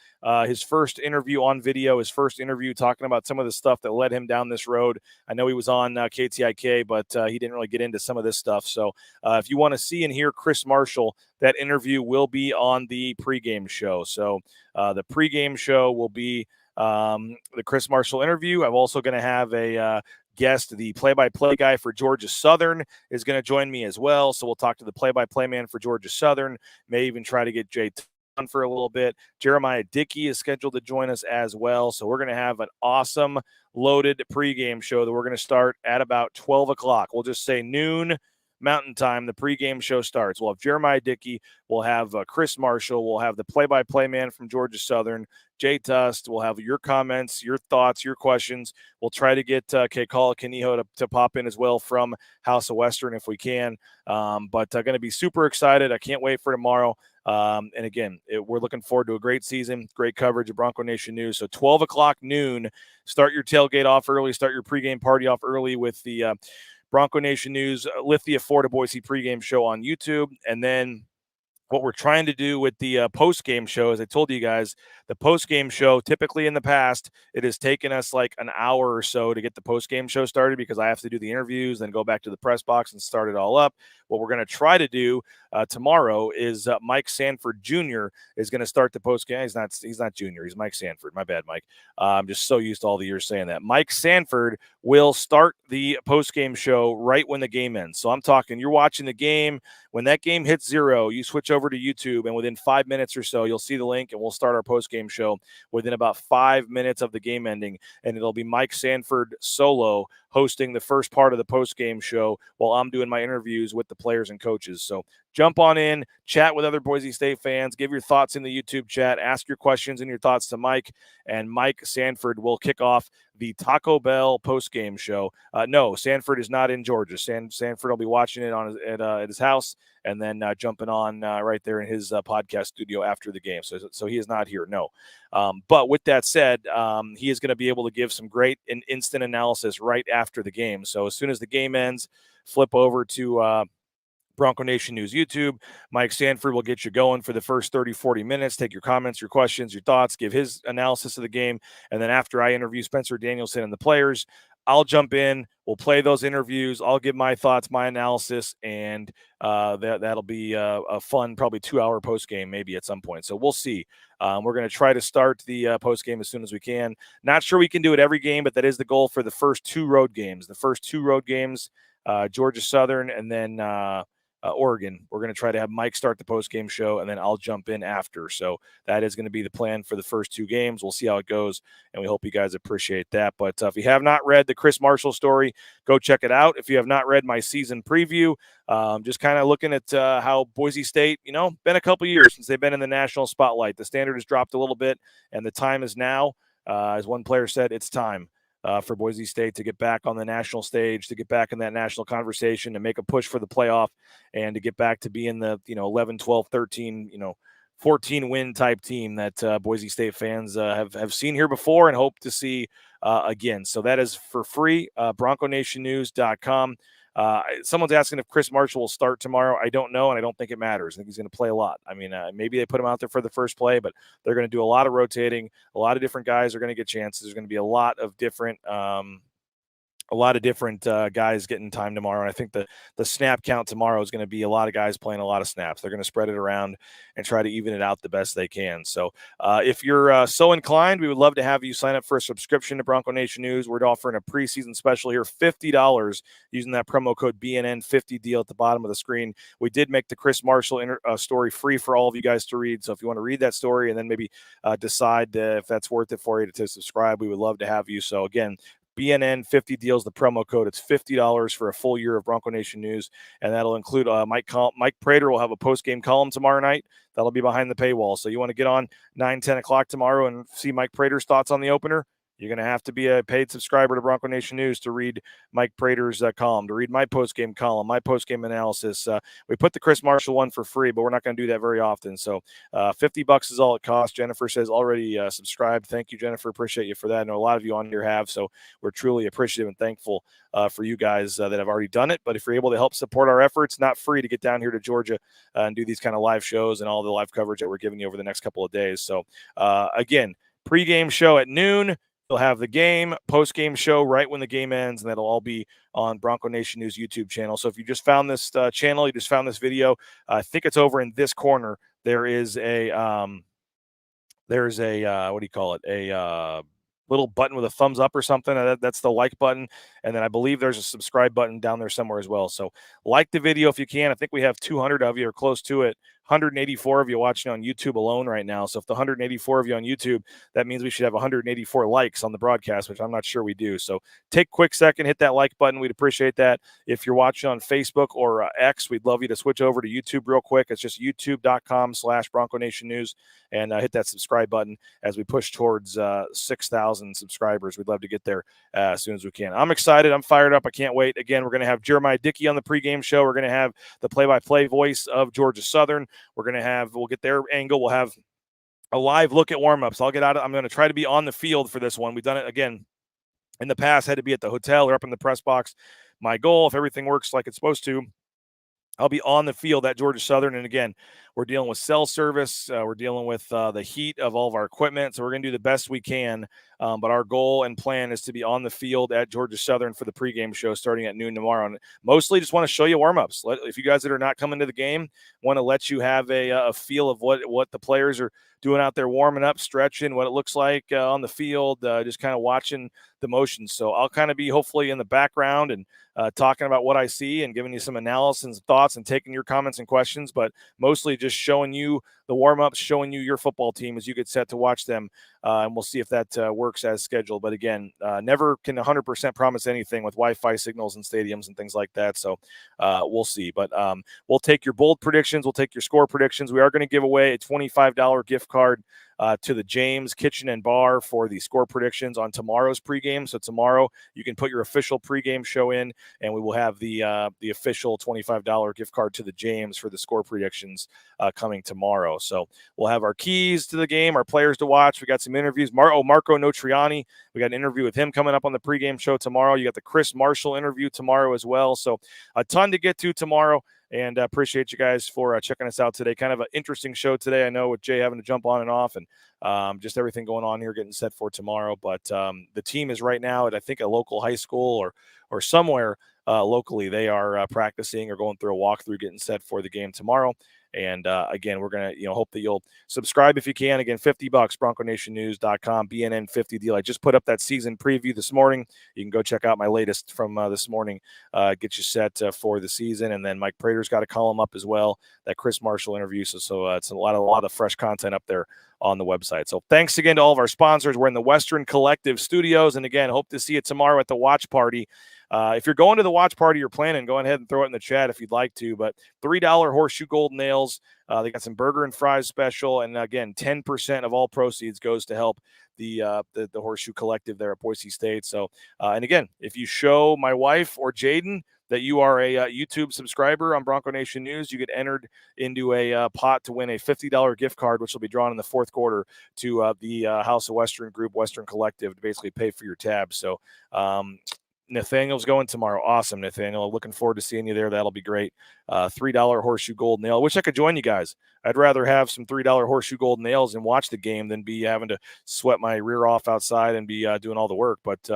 his first interview on video, his first interview talking about some of the stuff that led him down this road. I know he was on KTIK, but he didn't really get into some of this stuff. So if you want to see and hear Chris Marshall, that interview will be on the pregame show. So the pregame show will be the Chris Marshall interview. I'm also going to have a guest, the play-by-play guy for Georgia Southern is going to join me as well. So we'll talk to the play-by-play man for Georgia Southern, may even try to get Jay on for a little bit. Jeremiah Dickey is scheduled to join us as well. So we're going to have an awesome loaded pregame show that we're going to start at about 12 o'clock. We'll just say noon Mountain Time. The pregame show starts. We'll have Jeremiah Dickey. We'll have Chris Marshall. We'll have the play-by-play man from Georgia Southern, Jay Tust. We'll have your comments, your thoughts, your questions. We'll try to get Kekala Kaniho to pop in as well from House of Western if we can. But going to be super excited. I can't wait for tomorrow. And again, we're looking forward to a great season, great coverage of Bronco Nation News. So 12 o'clock noon, start your tailgate off early, start your pregame party off early with the Bronco Nation News Lithia Florida Boise pregame show on YouTube. And then what we're trying to do with the post-game show, as I told you guys, the post-game show, typically in the past, it has taken us like an hour or so to get the post-game show started because I have to do the interviews, then go back to the press box and start it all up. What we're going to try to do tomorrow is Mike Sanford Jr. is going to start the post-game. He's not Junior. He's Mike Sanford. My bad, Mike. I'm just so used to all the years saying that. Mike Sanford will start the post-game show right when the game ends. So I'm talking, you're watching the game. When that game hits 0, you switch over to YouTube, and within 5 minutes or so, you'll see the link, and we'll start our post-game show within about 5 minutes of the game ending, and it'll be Mike Sanford solo hosting the first part of the post-game show while I'm doing my interviews with the players and coaches. So jump on in, chat with other Boise State fans, give your thoughts in the YouTube chat, ask your questions and your thoughts to Mike, and Mike Sanford will kick off the Taco Bell post-game show. No, Sanford is not in Georgia. Sanford will be watching it at his house and then jumping on right there in his podcast studio after the game. So he is not here, no. But with that said, he is going to be able to give some great and instant analysis right after the game. So as soon as the game ends, flip over to Bronco Nation News YouTube. Mike Sanford will get you going for the first 30, 40 minutes, take your comments, your questions, your thoughts, give his analysis of the game. And then after I interview Spencer Danielson and the players, I'll jump in. We'll play those interviews. I'll give my thoughts, my analysis, and that'll be a fun, probably 2-hour post game, maybe at some point. So we'll see. We're going to try to start the post game as soon as we can. Not sure we can do it every game, but that is the goal for the first 2 road games. The first 2 road games, Georgia Southern, and then Oregon. We're going to try to have Mike start the post-game show, and then I'll jump in after. So that is going to be the plan for the first 2 games. We'll see how it goes, and we hope you guys appreciate that. But if you have not read the Chris Marshall story, go check it out. If you have not read my season preview, just kind of looking at how Boise State, been a couple years since they've been in the national spotlight. The standard has dropped a little bit, and the time is now. As one player said, it's time. For Boise State to get back on the national stage, to get back in that national conversation, to make a push for the playoff, and to get back to being the 11, 12, 13, 14 win type team that Boise State fans have seen here before and hope to see again. So that is for free, BroncoNationNews.com. Someone's asking if Chris Marshall will start tomorrow. I don't know, and I don't think it matters. I think he's going to play a lot. I mean, maybe they put him out there for the first play, but they're going to do a lot of rotating. A lot of different guys are going to get chances. There's going to be a lot of different a lot of different guys getting time tomorrow. And I think the snap count tomorrow is going to be a lot of guys playing a lot of snaps. They're going to spread it around and try to even it out the best they can. So if you're so inclined, we would love to have you sign up for a subscription to Bronco Nation News. We're offering a preseason special here, $50 using that promo code BNN50 deal at the bottom of the screen. We did make the Chris Marshall story free for all of you guys to read. So if you want to read that story and then maybe decide if that's worth it for you to subscribe, we would love to have you. So again, BNN 50 deals, the promo code. It's $50 for a full year of Bronco Nation News, and that'll include Mike Prater will have a post-game column tomorrow night. That'll be behind the paywall. So you want to get on 9-10 o'clock tomorrow and see Mike Prater's thoughts on the opener? You're going to have to be a paid subscriber to Bronco Nation News to read Mike Prater's column, to read my post-game column, my post-game analysis. We put the Chris Marshall one for free, but we're not going to do that very often. So $50 is all it costs. Jennifer says already subscribed. Thank you, Jennifer. Appreciate you for that. I know a lot of you on here have, so we're truly appreciative and thankful for you guys that have already done it. But if you're able to help support our efforts, not free to get down here to Georgia and do these kind of live shows and all the live coverage that we're giving you over the next couple of days. So again, pregame show at noon. You'll have the game, post-game show right when the game ends, and that'll all be on Bronco Nation News YouTube channel. So if you just found this channel, you just found this video, I think it's over in this corner. There is a what do you call it? A little button with a thumbs up or something. That's the like button. And then I believe there's a subscribe button down there somewhere as well. So like the video if you can. I think we have 200 of you or close to it. 184 of you watching on YouTube alone right now. So if the 184 of you on YouTube, that means we should have 184 likes on the broadcast, which I'm not sure we do. So take a quick second, hit that like button. We'd appreciate that. If you're watching on Facebook or X, we'd love you to switch over to YouTube real quick. It's just youtube.com/Bronco Nation News and hit that subscribe button as we push towards 6,000 subscribers. We'd love to get there as soon as we can. I'm excited. I'm fired up. I can't wait. Again, we're going to have Jeremiah Dickey on the pregame show. We're going to have the play-by-play voice of Georgia Southern. We'll get their angle. We'll have a live look at warmups. I'm going to try to be on the field for this one. We've done it again in the past, had to be at the hotel or up in the press box. My goal, if everything works like it's supposed to, I'll be on the field at Georgia Southern. And again, we're dealing with cell service. We're dealing with the heat of all of our equipment. So we're going to do the best we can. But our goal and plan is to be on the field at Georgia Southern for the pregame show starting at noon tomorrow. And mostly just want to show you warm-ups. If you guys that are not coming to the game, want to let you have a feel of what the players are doing out there, warming up, stretching, what it looks like on the field, just kind of watching the motions. So I'll kind of be hopefully in the background and talking about what I see and giving you some analysis and thoughts and taking your comments and questions, but mostly just showing you the warm-ups, showing you your football team as you get set to watch them. And we'll see if that works as scheduled. But again, never can 100% promise anything with Wi-Fi signals in stadiums and things like that. So we'll see. But we'll take your bold predictions. We'll take your score predictions. We are going to give away a $25 gift card to the James Kitchen and Bar for the score predictions on tomorrow's pregame. So tomorrow you can put your official pregame show in, and we will have the official $25 gift card to the James for the score predictions coming tomorrow. So we'll have our keys to the game, our players to watch. We got some interviews. Marco Notriani, we got an interview with him coming up on the pregame show tomorrow. You got the Chris Marshall interview tomorrow as well. So a ton to get to tomorrow. And appreciate you guys for checking us out today. Kind of an interesting show today. I know with Jay having to jump on and off and just everything going on here, getting set for tomorrow. But the team is right now at, I think, a local high school or somewhere locally. They are practicing or going through a walkthrough, getting set for the game tomorrow. And again, we're going to hope that you'll subscribe if you can. Again, $50, BroncoNationNews.com, BNN 50 deal. I just put up that season preview this morning. You can go check out my latest from this morning, get you set for the season. And then Mike Prater's got a column up as well, that Chris Marshall interview. So it's a lot of fresh content up there on the website. So thanks again to all of our sponsors. We're in the Western Collective Studios. And again, hope to see you tomorrow at the watch party. If you're going to the watch party you're planning, go ahead and throw it in the chat if you'd like to. But $3 Horseshoe Gold Nails. They got some burger and fries special. And again, 10% of all proceeds goes to help the Horseshoe Collective there at Boise State. So, and again, if you show my wife or Jaden that you are a YouTube subscriber on Bronco Nation News, you get entered into a pot to win a $50 gift card, which will be drawn in the fourth quarter to the House of Western Group, Western Collective, to basically pay for your tab. So Nathaniel's going tomorrow. Awesome, Nathaniel. Looking forward to seeing you there. That'll be great. $3 Horseshoe Gold Nail. I wish I could join you guys. I'd rather have some $3 Horseshoe Gold Nails and watch the game than be having to sweat my rear off outside and be doing all the work. But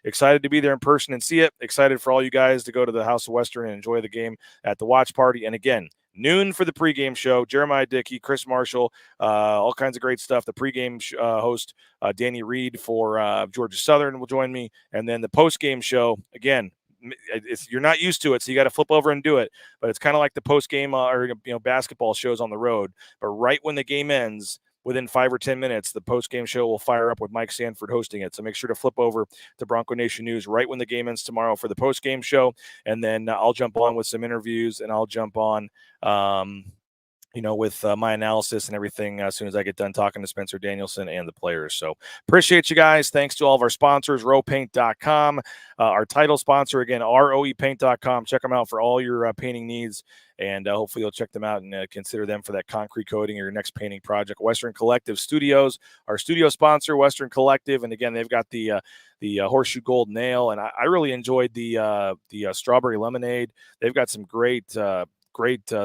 excited to be there in person and see it. Excited for all you guys to go to the House of Western and enjoy the game at the watch party. And again, noon for the pregame show. Jeremiah Dickey, Chris Marshall, all kinds of great stuff. The pregame host, Danny Reed for Georgia Southern will join me. And then the postgame show, again, you're not used to it, so you got to flip over and do it. But it's kind of like the postgame or basketball shows on the road. But right when the game ends, within 5 or 10 minutes, the post-game show will fire up with Mike Sanford hosting it. So make sure to flip over to Bronco Nation News right when the game ends tomorrow for the post-game show. And then I'll jump on with some interviews, and I'll jump on with my analysis and everything as soon as I get done talking to Spencer Danielson and the players. So appreciate you guys. Thanks to all of our sponsors, roepaint.com, our title sponsor, again, roepaint.com. Check them out for all your painting needs, and hopefully you'll check them out and consider them for that concrete coating or your next painting project. Western Collective Studios, our studio sponsor, Western Collective, and again, they've got the Horseshoe Gold Nail, and I really enjoyed the strawberry lemonade. They've got some great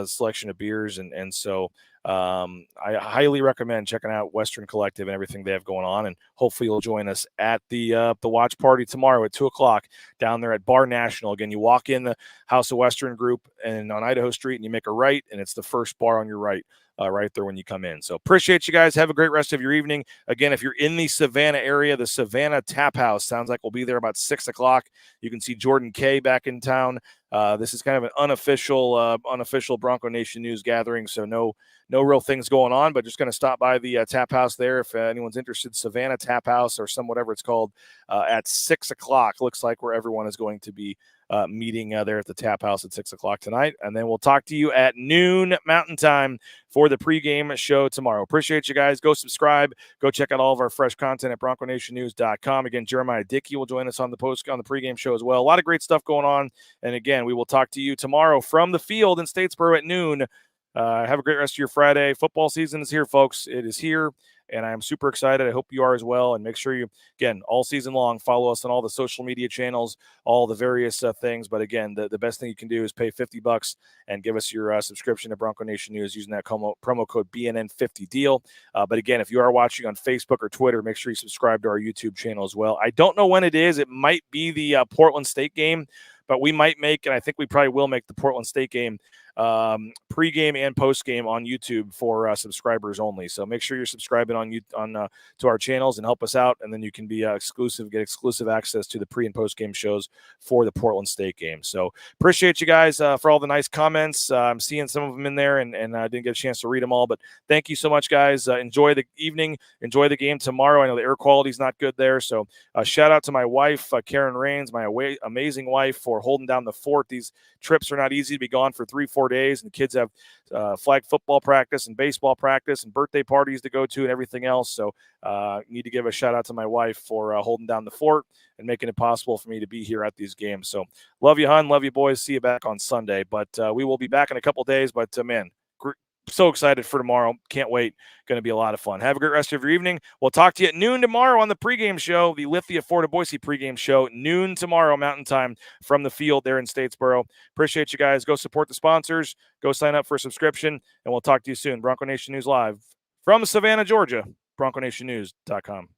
selection of beers, and so I highly recommend checking out Western Collective and everything they have going on, and hopefully you'll join us at the watch party tomorrow at 2:00 down there at Bar National. Again, you walk in the House of Western group and on Idaho Street, and you make a right, and it's the first bar on your right. Right there when you come in. So appreciate you guys. Have a great rest of your evening. Again, if you're in the Savannah area, the Savannah Tap House sounds like we'll be there about 6:00. You can see Jordan Kay back in town. This is kind of an unofficial Bronco Nation News gathering, so no real things going on, but just going to stop by the Tap House there if anyone's interested. Savannah Tap House or whatever it's called at 6:00. Looks like where everyone is going to be meeting there at the Tap House at 6:00 tonight. And then we'll talk to you at noon Mountain Time for the pregame show tomorrow. Appreciate you guys. Go subscribe. Go check out all of our fresh content at bronconationnews.com. Again, Jeremiah Dickey will join us on the pregame show as well. A lot of great stuff going on. And again, we will talk to you tomorrow from the field in Statesboro at noon. Have a great rest of your Friday. Football season is here, folks. It is here, and I am super excited. I hope you are as well. And make sure you, again, all season long, follow us on all the social media channels, all the various things. But again, the best thing you can do is pay $50 and give us your subscription to Bronco Nation News using that promo code BNN50 deal. But again, if you are watching on Facebook or Twitter, make sure you subscribe to our YouTube channel as well. I don't know when it is. It might be the Portland State game, but we might make, and I think we probably will make the Portland State game pregame and postgame on YouTube for subscribers only. So make sure you're subscribing to our channels and help us out, and then you can be get exclusive access to the pre and postgame shows for the Portland State game. So appreciate you guys for all the nice comments. I'm seeing some of them in there, and I didn't get a chance to read them all, but thank you so much, guys. Enjoy the evening. Enjoy the game tomorrow. I know the air quality is not good there, so shout out to my wife, Karen Rains, my amazing wife, for holding down the fort. These trips are not easy to be gone for 3-4 days, and the kids have flag football practice and baseball practice and birthday parties to go to and everything else. So need to give a shout out to my wife for holding down the fort and making it possible for me to be here at these games. So love you, hon. Love you, boys. See you back on Sunday. But we will be back in a couple days. But man, so excited for tomorrow. Can't wait. Going to be a lot of fun. Have a great rest of your evening. We'll talk to you at noon tomorrow on the pregame show, the Lithia Ford of Boise pregame show, noon tomorrow Mountain Time from the field there in Statesboro. Appreciate you guys. Go support the sponsors. Go sign up for a subscription, and we'll talk to you soon. Bronco Nation News Live from Savannah, Georgia, bronconationnews.com.